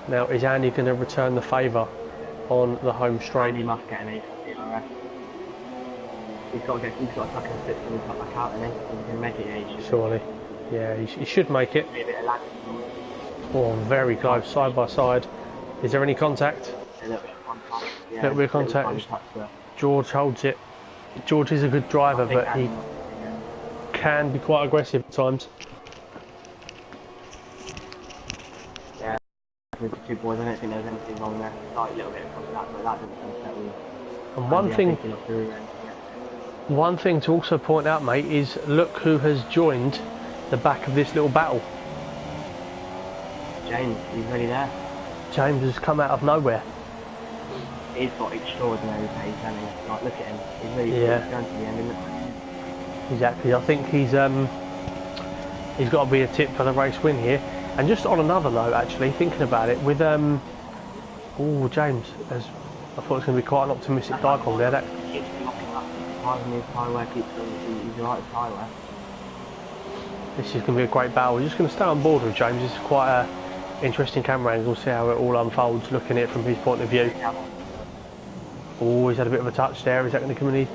Now, is Andy going to return the favour on the home straight? He must get an ace for DRS. He's got to tuck his six and cut back out, and then he's going to make it. Yeah, he should. Surely. Yeah, he should make it. Be a bit of lag. Oh, very close, side by side. Is there any contact? A little bit of contact. Yeah, Little bit of contact. George holds it. George is a good driver, but he can be quite aggressive at times. Yeah, with the two boys, I don't think there's anything wrong there. Like a little bit of contact, but that doesn't settle. And one thing to also point out, mate, is look who has joined the back of this little battle. James, he's really there. James has come out of nowhere. He's got extraordinary pace, hasn't he? Like, look at him. He's really Yeah. going to the end, isn't it? Exactly. I think he's got to be a tip for the race win here. And just on another note, actually, thinking about it, with oh, James, I thought it was going to be quite an optimistic dive there. That Keeps locking up. His tyre keeps he's the right tyre. this is going to be a great battle. We're just going to stay on board with James. This is quite a interesting camera angle. See how it all unfolds, looking at it from his point of view. Oh, he's had a bit of a touch there. Is that going to come in? It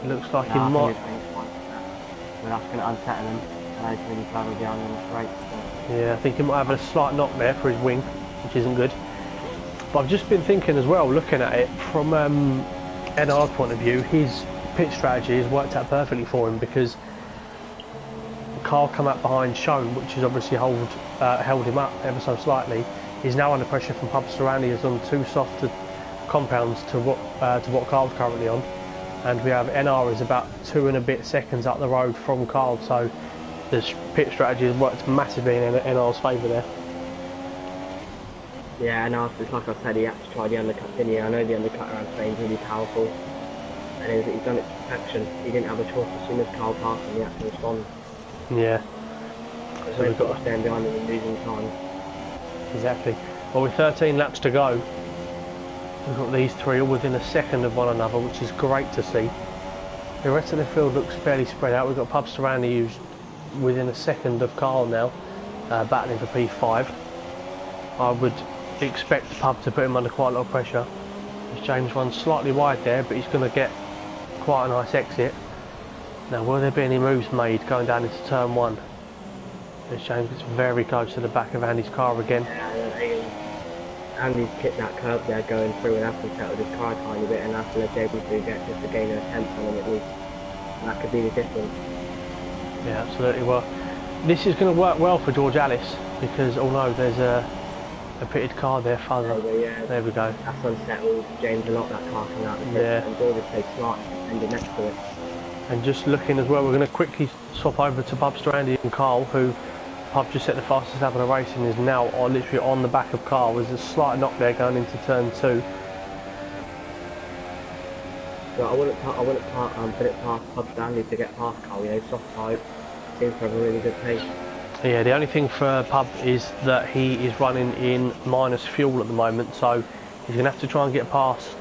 looks like he might. But that's going to unsettle him. And he's really further behind on the straight. So. Yeah, I think he might have a slight knock there for his wing, which isn't good. But I've just been thinking as well, looking at it from NR's point of view, his pit strategy has worked out perfectly for him, because Carl come up behind Shown, which has obviously held him up ever so slightly. He's now under pressure from pubs surrounding us on two softer compounds to what Carl's currently on, and we have NR is about 2 and a bit seconds up the road from Carl, so the pit strategy has worked massively in NR's favour there. Yeah, and it's like I said, he had to try the undercut, didn't he? I know the undercut around Spain's really powerful, and he's done it to perfection. He didn't have a choice. As soon as Carl passed him, he had to respond. Yeah. So we've got to stand behind him and losing time. Exactly. Well, with 13 laps to go, we've got these three all within a second of one another, which is great to see. The rest of the field looks fairly spread out. We've got Pub Surrounding who's within a second of Carl now, battling for P5. I would expect Pub to put him under quite a lot of pressure. As James runs slightly wide there, but he's going to get quite a nice exit. Now, will there be any moves made going down into turn 1? As James gets very close to the back of Andy's car again. Andy's kicked that curb there going through and have to settle his car a tiny bit, and have to let JB get just to gain a tenth on him at least. And that could be the difference. Yeah, absolutely. Well, this is going to work well for George Ellis, because although there's a pitted car there further, there we go. That's unsettled. James will lock that car coming out of the Yeah. and George is so smart and next to it. And just looking as well, we're going to quickly swap over to Pubster Andy and Carl, who Pub just set the fastest lap of the race and is now literally on the back of Carl. There's a slight knock there going into turn 2. But I wouldn't put it past Pub Stanley to get past Carl. You know, soft type seems to have a really good pace. Yeah, the only thing for Pub is that he is running in minus fuel at the moment, so he's going to have to try and get past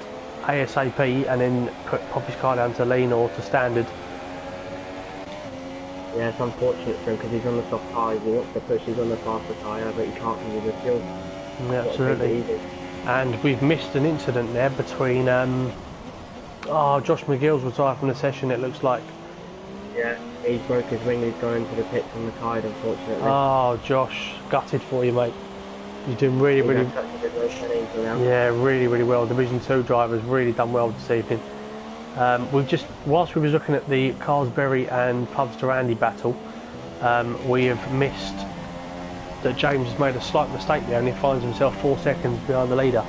ASAP and then pop his car down to lean or to standard. Yeah, it's unfortunate for him because he's on the soft tyres. He wants to push, he's on the faster tyre, but he can't because of the fuel. Yeah, absolutely. And we've missed an incident there between Josh McGill's retired from the session, it looks like. Yeah, he's broke his wing, he's gone into the pits on the tide, unfortunately. Oh, Josh, gutted for you, mate. You're doing really really well. Division 2 drivers really done well this evening. We've just, whilst we was looking at the Carlsberry and Pubster Andy battle, we have missed that James has made a slight mistake there and he finds himself 4 seconds behind the leader.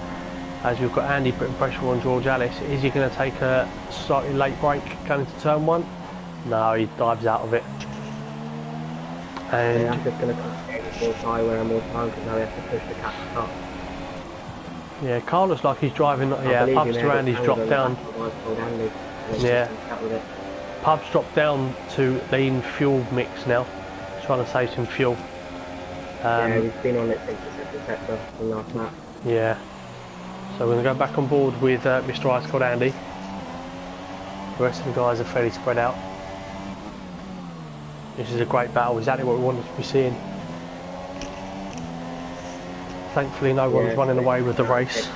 As we've got Andy putting pressure on George Ellis. Is he going to take a slightly late break going into turn 1? No, he dives out of it. And yeah, I'm just going to take more time where I'm more time because now we have to push the cat up. Yeah, Carl looks like he's driving. Yeah, Pubster Andy's dropped down. Yeah, Pub's dropped down to lean fuel mix now, trying to save some fuel. Yeah, he's been on it since the second sector from last lap. Yeah, so we're going to go back on board with Mr. Ice Cold Andy. The rest of the guys are fairly spread out. This is a great battle, exactly what we wanted to be seeing. Thankfully no one's running away with the race.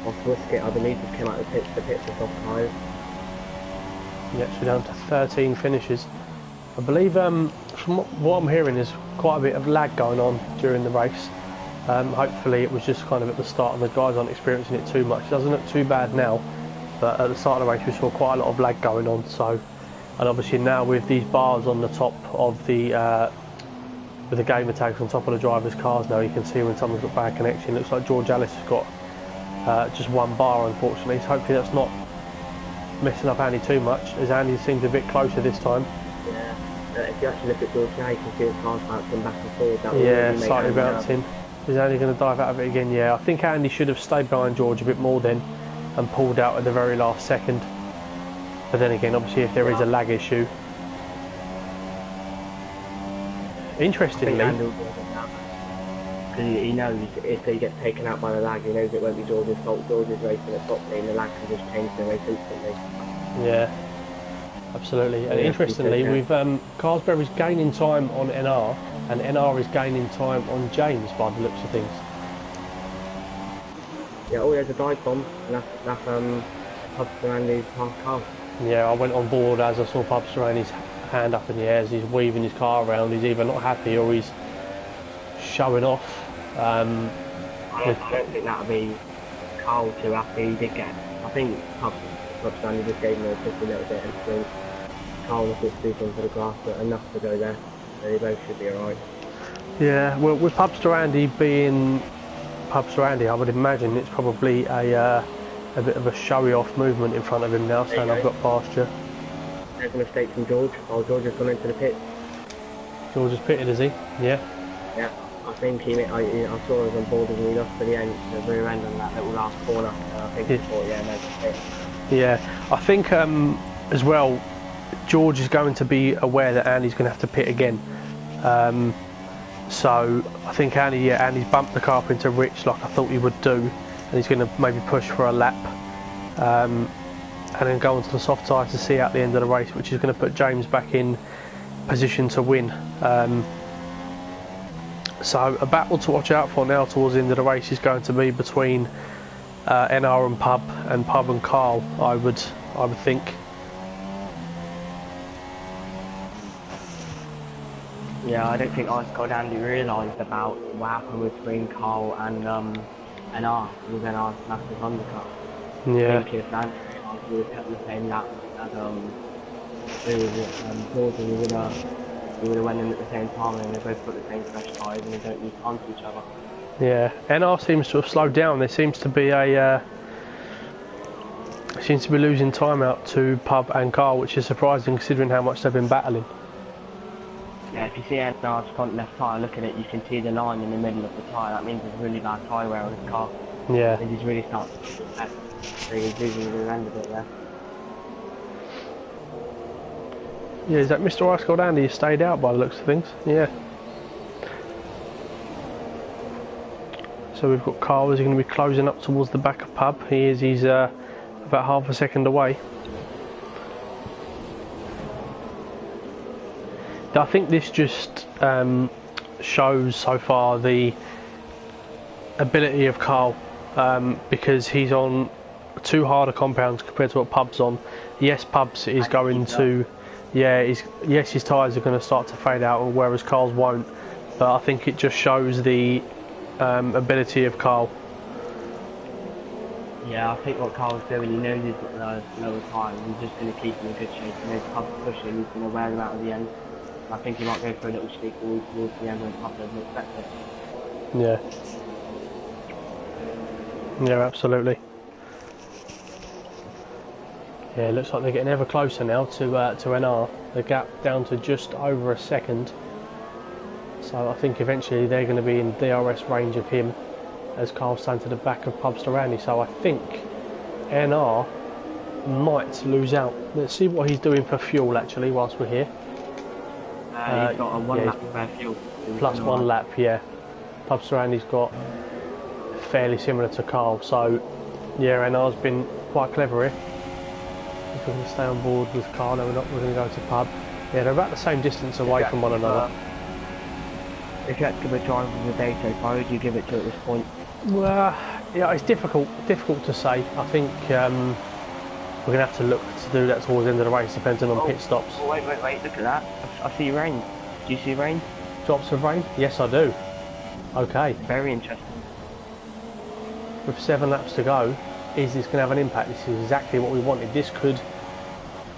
Off Wisket, I believe, just came out of the pits with soft tyres. Yep, so we're down to 13 finishes. I believe from what I'm hearing is quite a bit of lag going on during the race. Hopefully it was just kind of at the start and the guys aren't experiencing it too much. It doesn't look too bad now, but at the start of the race we saw quite a lot of lag going on. So, and obviously now with these bars on the top of the with the gamer tags on top of the drivers' cars now, you can see when someone's got bad connection. It looks like George Ellis has got just one bar, unfortunately, so hopefully that's not messing up Andy too much, as Andy seems a bit closer this time. Yeah, if you actually look at George now, you can see his cars bouncing back and forward. That yeah, slightly bouncing. Is Andy going to dive out of it again? Yeah, I think Andy should have stayed behind George a bit more then and pulled out at the very last second. But then again, obviously if there is a lag issue. Interestingly, because he knows if he gets taken out by the lag, he knows it won't be George's fault. George is racing at top speed, the lag can just change the race instantly. Yeah, absolutely. And interestingly, we've Carlsberry's gaining time on NR, and NR is gaining time on James by the looks of things. Yeah, oh, there's a dive bomb, and that's Pubster Andy's half car. Yeah, I went on board as I saw Pubster Andy's hand up in the air as he's weaving his car around. He's either not happy or he's showing off. I don't think that'll be Carl too happy. He did get, I think Pubster Andy just gave him just a little bit, and so Carl was just speaking for the grass, but enough to go there. So they both should be alright. Yeah, well, with Pubster Andy being Pubster Andy, I would imagine it's probably a bit of a showy off movement in front of him now, saying I've got past you. There's a mistake from George. Oh, George has gone into the pit. George has pitted, is he? Yeah. Yeah, I think I saw he was on board and he lost to the end, the rear end on that little last corner. And I think he thought, yeah, no, pit. Yeah, I think as well, George is going to be aware that Andy's going to have to pit again. So I think Andy's bumped the car up into Rich like I thought he would do, and he's going to maybe push for a lap. And then go onto the soft tyre to see out the end of the race, which is going to put James back in position to win. So a battle to watch out for now towards the end of the race is going to be between NR and Pub and Carl, I would think. Yeah, I don't think Ice Cold Andy realised about what happened between Carl and NR with NR's massive undercut. Yeah. I think if Andy we would have kept the same lap as George, and we would have went in at the same time, and they both got the same fresh tyres and they don't need time to each other. Yeah, NR seems to have slowed down. There seems to be losing time out to Pub and Carl, which is surprising considering how much they've been battling. Yeah, if you see NR's front left tyre, look at it, you can see the line in the middle of the tyre. That means there's really bad tyre wear on his car. Yeah. And he's really starting to get so he's losing the end of it there. Yeah, is that Mr. Ice Cold Andy? He stayed out by the looks of things. Yeah. So we've got Carl, is he going to be closing up towards the back of Pub? He is, he's about half a second away. I think this just shows so far the ability of Carl, because he's on two harder compounds compared to what Pub's on. Yes, Pub's is going to, yes, his tyres are going to start to fade out, whereas Carl's won't. But I think it just shows the ability of Carl. Yeah, I think what Carl's doing, he knows he's got lower tyres, he's just going to keep him in good shape, and if Pub's pushing, he's going to wear him out at the end. I think he might go for a little sneak towards the end when Pub doesn't expect it. Yeah. Yeah, absolutely. Yeah, it looks like they're getting ever closer now to NR. The gap down to just over a second. So I think eventually they're going to be in DRS range of him as Carl's standing to the back of Pubs to Randy. So I think NR might lose out. Let's see what he's doing for fuel actually whilst we're here. He's got a one lap spare fuel. Plus 1 lap, yeah. Pubs to Randy's got fairly similar to Carl. So yeah, NR's been quite clever here. If we're going to stay on board with Carl, no, we're not. We're going to go to Pub. Yeah, they're about the same distance away from one another. If you had to give a driver of the day so far, would you give it to at this point? Well, yeah, it's difficult to say. I think we're going to have to look to do that towards the end of the race, depending on pit stops. Oh, wait, look at that. I see rain. Do you see rain? Drops of rain? Yes, I do. Okay. Very interesting. With 7 laps to go, is this going to have an impact? This is exactly what we wanted. This could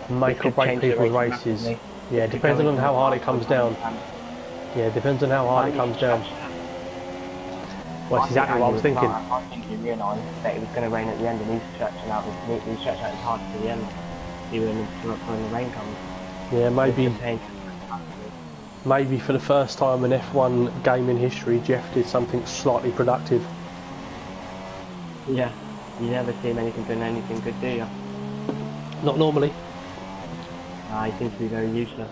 make or break people's races. Yeah, depending on how hard it comes down. Yeah, depends on how hard it comes down. Well, that's exactly what I was thinking. I think he realised that it was going to rain at the end, and he's stretching out his hard to the end, even when the rain comes. Yeah, maybe for the first time in F1 game in history, Jeff did something slightly productive. Yeah, you never see him doing anything good, do you? Not normally. He seems to be very useless.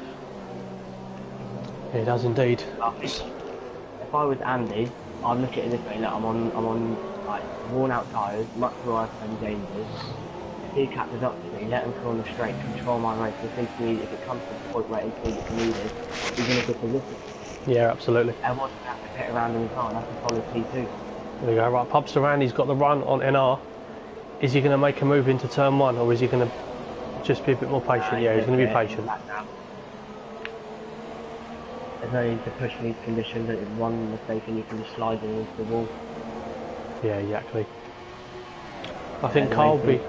Yeah, he does indeed. If I was Andy, I'd look at it this way. Look, I'm on like worn out tyres, much worse than James is. If he catches up to me, let him come on the straight, control my race. It seems to me if it comes to the point where he thinks it's needed, he's in a good position. Yeah, absolutely. Everyone's going to have to pit around in the car, and that's the follow P2. There we go. Right, Pubs around. He's got the run on NR. Is he going to make a move into turn 1, or is he going to just be a bit more patient? Yeah, he's going to be patient. There's no need to push these conditions. That is one mistake and you can just slide them into the wall. Yeah, exactly. I think Carl will be.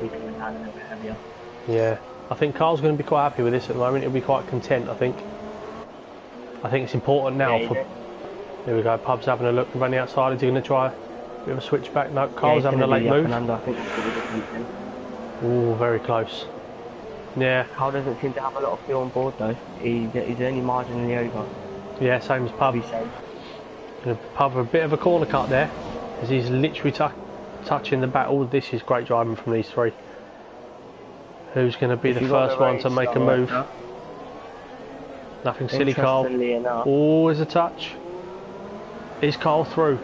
Yeah, I think Carl's going to be quite happy with this at the moment. He'll be quite content. I think it's important now for. There we go. Pub's having a look and running outside. Is he going to try a bit of a switch back? No, Carl's having a late move. Oh, very close. Yeah. Carl doesn't seem to have a lot of fuel on board though. He's only marginally over. Yeah, same as Pub. Pub a bit of a corner cut there, as he's literally touching the back. All this is great driving from these three. Who's going to be the first one to make a move? Nothing silly, Carl. Oh, there's a touch. Is Carl through?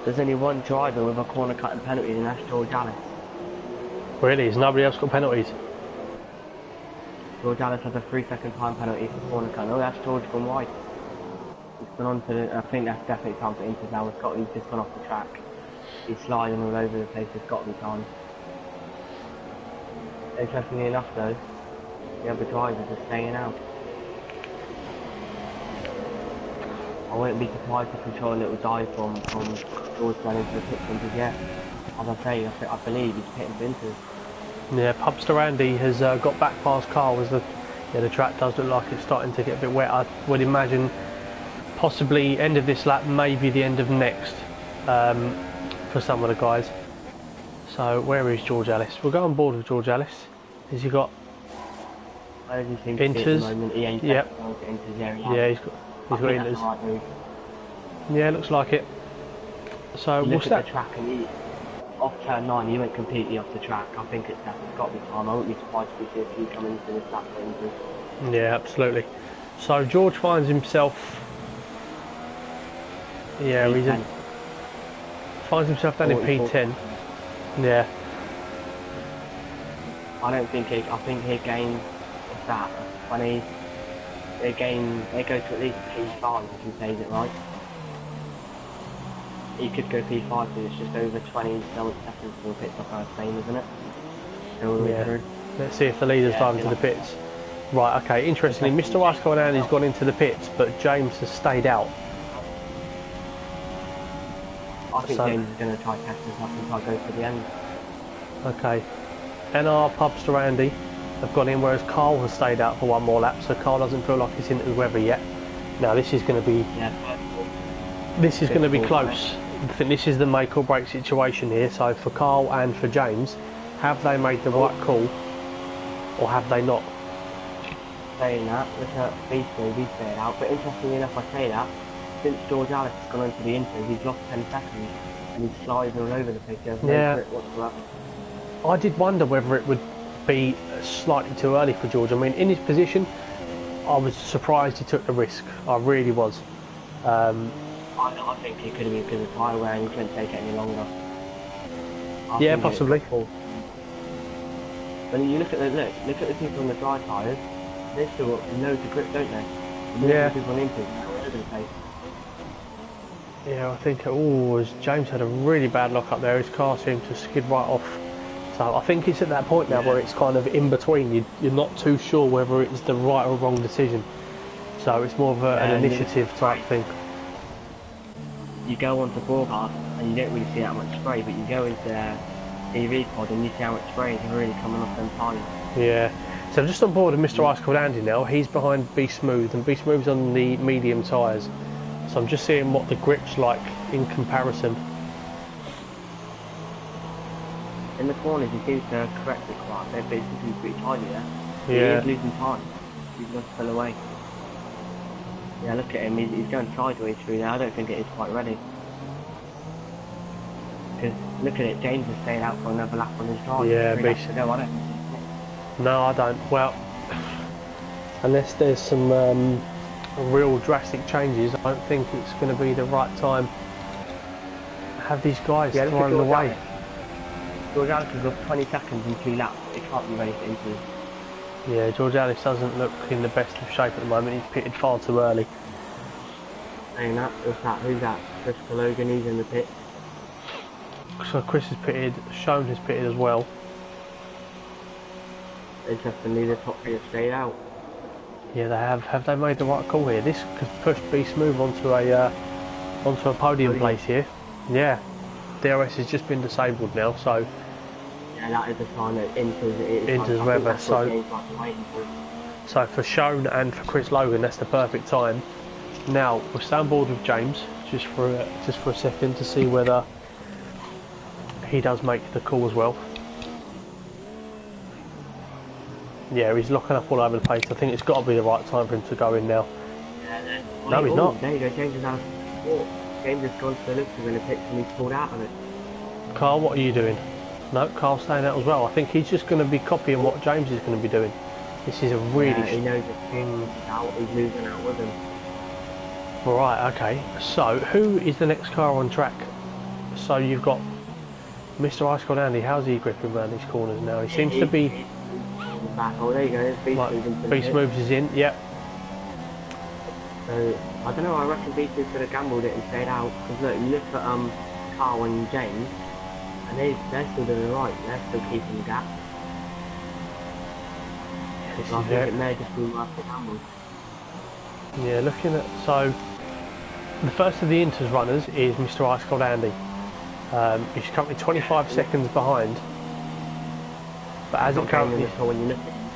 There's only one driver with a corner cut and penalty, and that's George Alice. Really? Has nobody else got penalties? George Alice has a 3-second time penalty for corner cut. Oh, that's George gone wide. He's gone on to I think that's definitely time for Inter now. He's just gone off the track. He's sliding all over the place. It's got to be time. Interestingly enough, though, the other drivers are staying out. I wouldn't be surprised to control a little dive from George going into the pit because yeah, as I say, I believe he's pitting for Inter. Yeah, Pubs to Randy has got back past Carl as the track does look like it's starting to get a bit wet. I would imagine possibly end of this lap, maybe the end of next for some of the guys. So where is George Ellis? We'll go on board with George Ellis. Has he got Inters? Yep. Yeah, he's got Inters. Right, yeah, looks like it. So what's that? Off turn 9, he went completely off the track. I think it's got to be time. I wouldn't be surprised if we see a few coming into this lap for Inters. Yeah, absolutely. So George finds himself. Yeah, finds himself down in P10. Yeah. I think he gained that when they go to at least P5 if he plays it right. He could go P5 but it's just over 20 seconds for the pit stop out of Spain, isn't it? Yeah. Let's see if the leader's diving to the pits. Right, okay, interestingly, Mr. Raskol has gone into the pits, but James has stayed out. I think So, James is going to try to test us up and try to go to the end. okay. NR Pubster Andy have gone in, whereas Carl has stayed out for one more lap, so Carl doesn't feel like he's into the weather yet. Now this is going to be close. I think this is the make or break situation here. So for Carl and for James, have they made the right call, or have they not? Saying that, look at basically he's stayed out. But interestingly enough, I say that since George Alice has gone into the intros, he's lost 10 seconds and he's sliding all over the place. He has no grip whatsoever. I did wonder whether it would be slightly too early for George. I mean, in his position, I was surprised he took the risk. I really was. I think it could have been because of tyre wear and he couldn't take it any longer. Yeah, possibly. When you look at the people on the dry tyres, they've still got loads of grip, don't they? And Yeah. people on intros all over the place. Yeah, I think James had a really bad lock up there. His car seemed to skid right off. So I think it's at that point now where it's kind of in between. You're not too sure whether it's the right or wrong decision. So it's more of an initiative type thing. You go onto broadcast and you don't really see that much spray, but you go into their TV pod and you see how much spray is really coming off them tyres. Yeah. So I'm just on board with Mr. Ice Cold Andy now. He's behind Be Smooth, and Be Smooth's on the medium tyres. So I'm just seeing what the grip's like in comparison. In the corners he seems to correct it quite a bit, but it's looking pretty tiny there. Yeah. He is losing time. He's going to pull away. Yeah, look at him, he's going sideways through there. I don't think it is quite ready. Because look at it, James is staying out for another lap on his drive. Yeah, basically. No, I don't. No, I don't. Well, unless there's some real drastic changes, I don't think it's going to be the right time to have these guys thrown away. George Alice has got 20 seconds in 2 laps. It can't be ready for into. Yeah, George Alice doesn't look in the best of shape at the moment. He's pitted far too early. Saying that, who's that? Chris Logan, he's in the pit. So Chris has pitted, Sean has pitted as well. Interestingly, the top 3 have stayed out. Yeah, they have. Have they made the right call here? This could push Be Smooth onto a podium place here. Yeah, DRS has just been disabled now, so. Yeah, that is a sign that Inter's weather. So for Sean and for Chris Logan, that's the perfect time. Now we'll stay on board with James just for a second to see whether he does make the call as well. Yeah, he's locking up all over the place. I think it's got to be the right time for him to go in now. No, he's not. There you go, James is out of support. James has gone to the looks of the pit and he's pulled out of it. Carl, what are you doing? No, Carl's staying out as well. I think he's just going to be copying what James is going to be doing. This is a really... he knows that James is out, he's losing out with him. Right, okay. So, who is the next car on track? So you've got Mr. Ice Cold Andy. How's he gripping around these corners now? He seems to be... Back. Oh, there you go, Beast Smooth. Beast Smooth is in, yep. So, I don't know, I reckon Beast Smooth could have gambled it and stayed out. Because look, you look at Carl and James, and they're still doing right. They're still keeping the gap. So I think it may just be worth the gamble. Yeah, looking at... So, the first of the Inters runners is Mr. Ice Cold Andy. He's currently 25 seconds behind. But as it currently... When you look at him,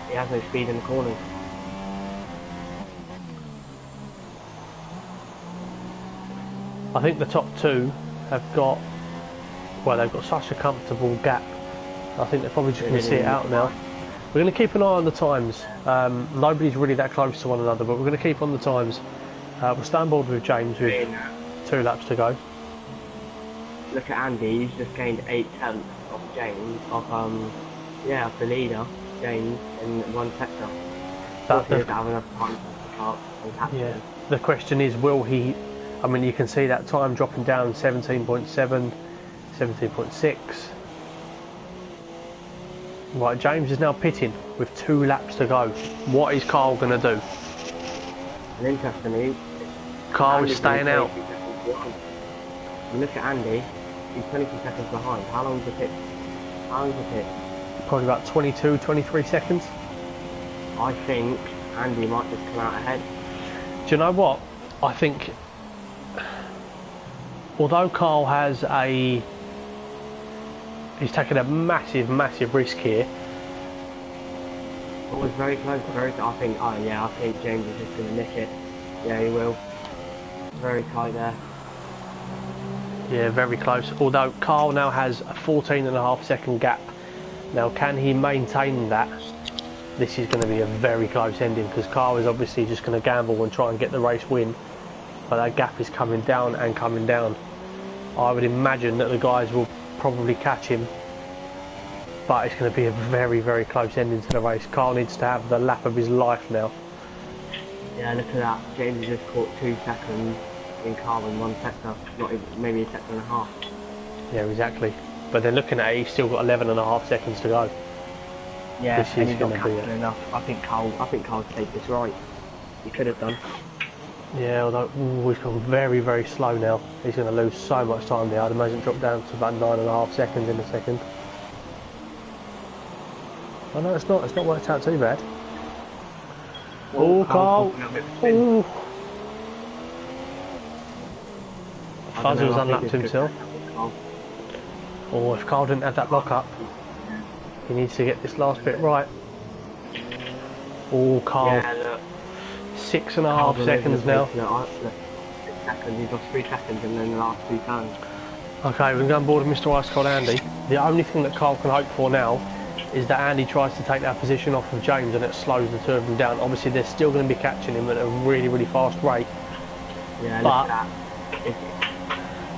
he has no speed in the corners. I think the top 2 have got... Well, they've got such a comfortable gap. I think they're probably just going to see it out now. We're going to keep an eye on the times. Nobody's really that close to one another, but we're going to keep on the times. We'll stay on board with James with 2 laps to go. Look at Andy, he's just gained 8/10 off James, off the leader, James, in one sector. Yeah. The question is, will he... I mean, you can see that time dropping down 17.7, 17.6. Right, James is now pitting with 2 laps to go. What is Carl going to do? And interestingly, Carl is staying out. You look at Andy, he's 22 seconds behind. How long is the pit? Probably about 22, 23 seconds. I think Andy might just come out ahead. Do you know what? I think although Carl has he's taken a massive risk here. It was very close, I think, oh yeah, I think James is just going to nick it. Yeah, he will. Very tight there. Yeah, very close. Although Carl now has a 14.5 second gap. Now, can he maintain that? This is going to be a very close ending because Carl is obviously just going to gamble and try and get the race win. But that gap is coming down and coming down. I would imagine that the guys will probably catch him. But it's going to be a very close ending to the race. Carl needs to have the lap of his life now. Yeah, look at that. James has just caught 2 seconds in Carl in 1 sector. Not even, maybe a second and a half. Yeah, exactly. But then looking at it, he's still got 11.5 seconds to go. Yeah, this and is he's not going to be catching enough. I think Carl's played this right. He could have done. Yeah, although he's gone very slow now. He's going to lose so much time there. I'd imagine drop down to about 9.5 seconds in a second. Oh no, it's not worked out too bad. Oh, Carl! Oh! Fuzzy's unlapped himself. Oh, if Carl didn't have that lock up, he needs to get this last bit right. Oh, Carl. Yeah, look. 6.5 seconds now. 6 seconds, he's lost 3 seconds and then the last 2 turns. Okay, we're going to go on board with Mr. Ice Cold Andy. The only thing that Carl can hope for now is that Andy tries to take that position off of James and it slows the 2 of them down. Obviously, they're still going to be catching him at a really fast rate. Yeah, look at that. If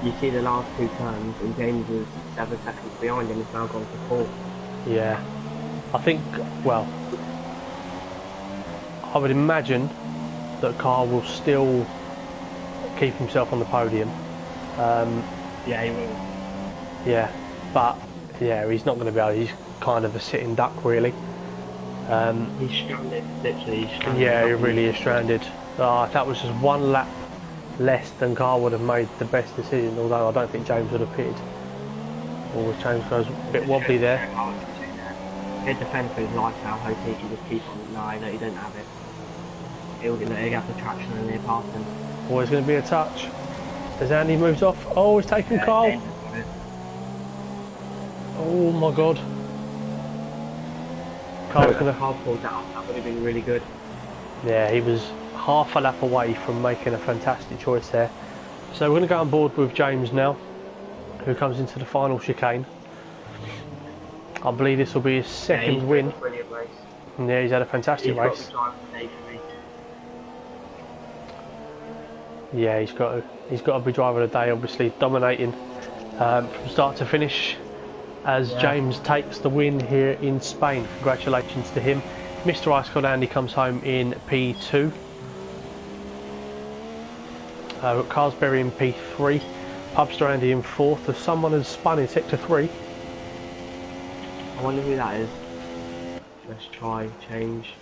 you see the last 2 turns and James is 7 seconds behind him, it's now gone to 4. Yeah, I think, well, I would imagine that Carl will still keep himself on the podium. Yeah, he will. Yeah, but yeah, he's not going to be able. He's kind of a sitting duck, really. He's stranded, literally. He's stranded. Yeah, he really is stranded. If that was just 1 lap less, then Carl would have made the best decision. Although I don't think James would have pitted. Or James goes a bit wobbly there. He'd defend for his life now, hoping he can just keep on. No, he don't have it. He'll get the traction and they're passing. Always going to be a touch. As Andy moves off. Oh, he's taken Carl. Oh my God. Carl's going to... Carl pulled that off. That would have been really good. Yeah, he was half a lap away from making a fantastic choice there. So we're going to go on board with James now, who comes into the final chicane. I believe this will be his second win. Brilliant race. Yeah, he's had a fantastic race. Yeah, he's got to be driver of the day, obviously dominating from start to finish as James takes the win here in Spain. Congratulations to him. Mr. Ice Cold Andy comes home in P2. Carsberry in P3. Pubster Andy in 4th. As someone has spun in Sector 3. I wonder who that is. Let's try change.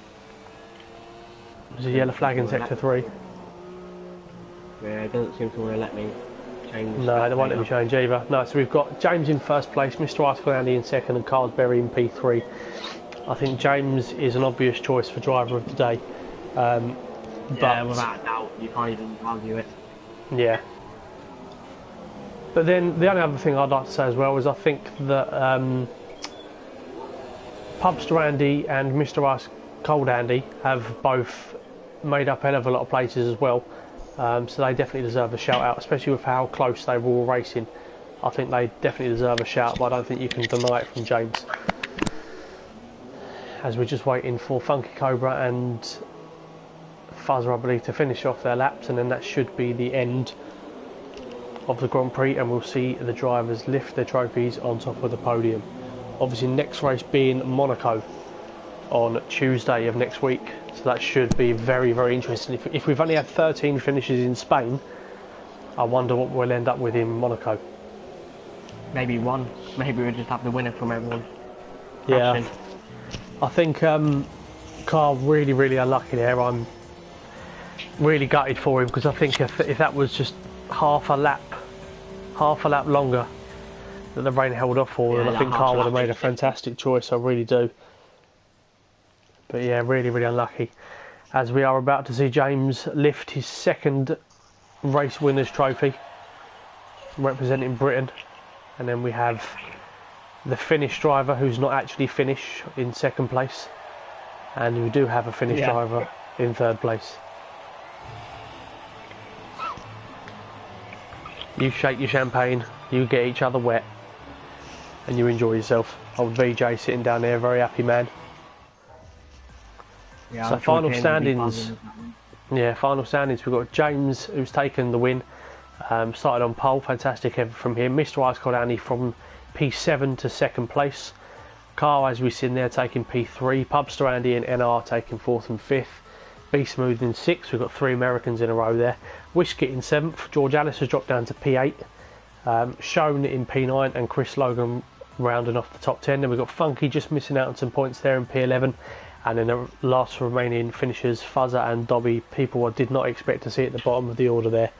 There's a yellow flag in Sector 3. Yeah, it doesn't seem to want to let me change. No, they won't let me change either. No, so we've got James in 1st place, Mr. Ice Cold Andy in 2nd and Carsberry in P3. I think James is an obvious choice for driver of the day. Yeah, without a doubt, you can't even argue it. Yeah. But then the only other thing I'd like to say as well is I think that Pubster Andy and Mr. Ice Cold Andy have both made up a hell of a lot of places as well. So they definitely deserve a shout out, especially with how close they were all racing. I think they definitely deserve a shout, but I don't think you can deny it from James. As we're just waiting for Funky Cobra and Fuzzer, I believe, to finish off their laps, and then that should be the end of the Grand Prix, and we'll see the drivers lift their trophies on top of the podium. Obviously, next race being Monaco on Tuesday of next week, so that should be very interesting. If we've only had 13 finishes in Spain, I wonder what we'll end up with in Monaco. Maybe 1. Maybe we'll just have the winner from everyone. Yeah, I think Carl really unlucky there. I'm really gutted for him because I think if that was just half a lap longer that the rain held off for, then I think Carl would have made a fantastic choice. I really do. But yeah, really unlucky. As we are about to see James lift his 2nd race winner's trophy. representing Britain, and then we have the Finnish driver who's not actually Finnish in second place, and we do have a Finnish driver in third place. You shake your champagne, you get each other wet, and you enjoy yourself. Old VJ sitting down there, very happy man. Yeah, so final standings. Yeah, final standings. We've got James, who's taken the win. Started on pole, fantastic effort from him. Mr. Ice Cold Andy from P7 to second place. Carl, as we see in there, taking P3. Pubster Andy and NR taking 4th and 5th. Be Smooth in 6th. We've got 3 Americans in a row there. Wishkit in 7th. George Alice has dropped down to P8. Shown in P9, and Chris Logan rounding off the top 10. Then we've got Funky just missing out on some points there in P11. And then the last remaining finishers, Fuzzer and Dobby, people I did not expect to see at the bottom of the order there.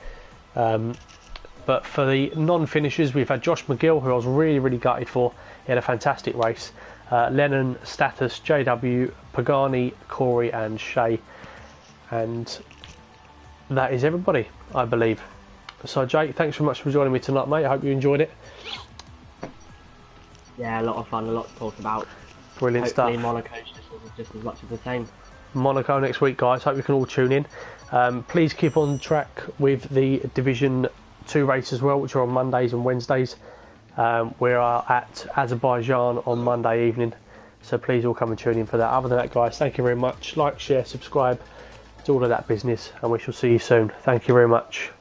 But for the non-finishers, we've had Josh McGill, who I was really gutted for. He had a fantastic race. Lennon, Status, JW, Pagani, Corey and Shay. And that is everybody, I believe. So Jake, thanks very much for joining me tonight, mate. I hope you enjoyed it. Yeah, a lot of fun, a lot to talk about. Brilliant Hopefully stuff. Monaco's just as much of the same. Monaco next week, guys. Hope you can all tune in. Please keep on track with the Division 2 race as well, which are on Mondays and Wednesdays. We are at Azerbaijan on Monday evening, so please all come and tune in for that. Other than that, guys, thank you very much. Like, share, subscribe, do all of that business, and we shall see you soon. Thank you very much.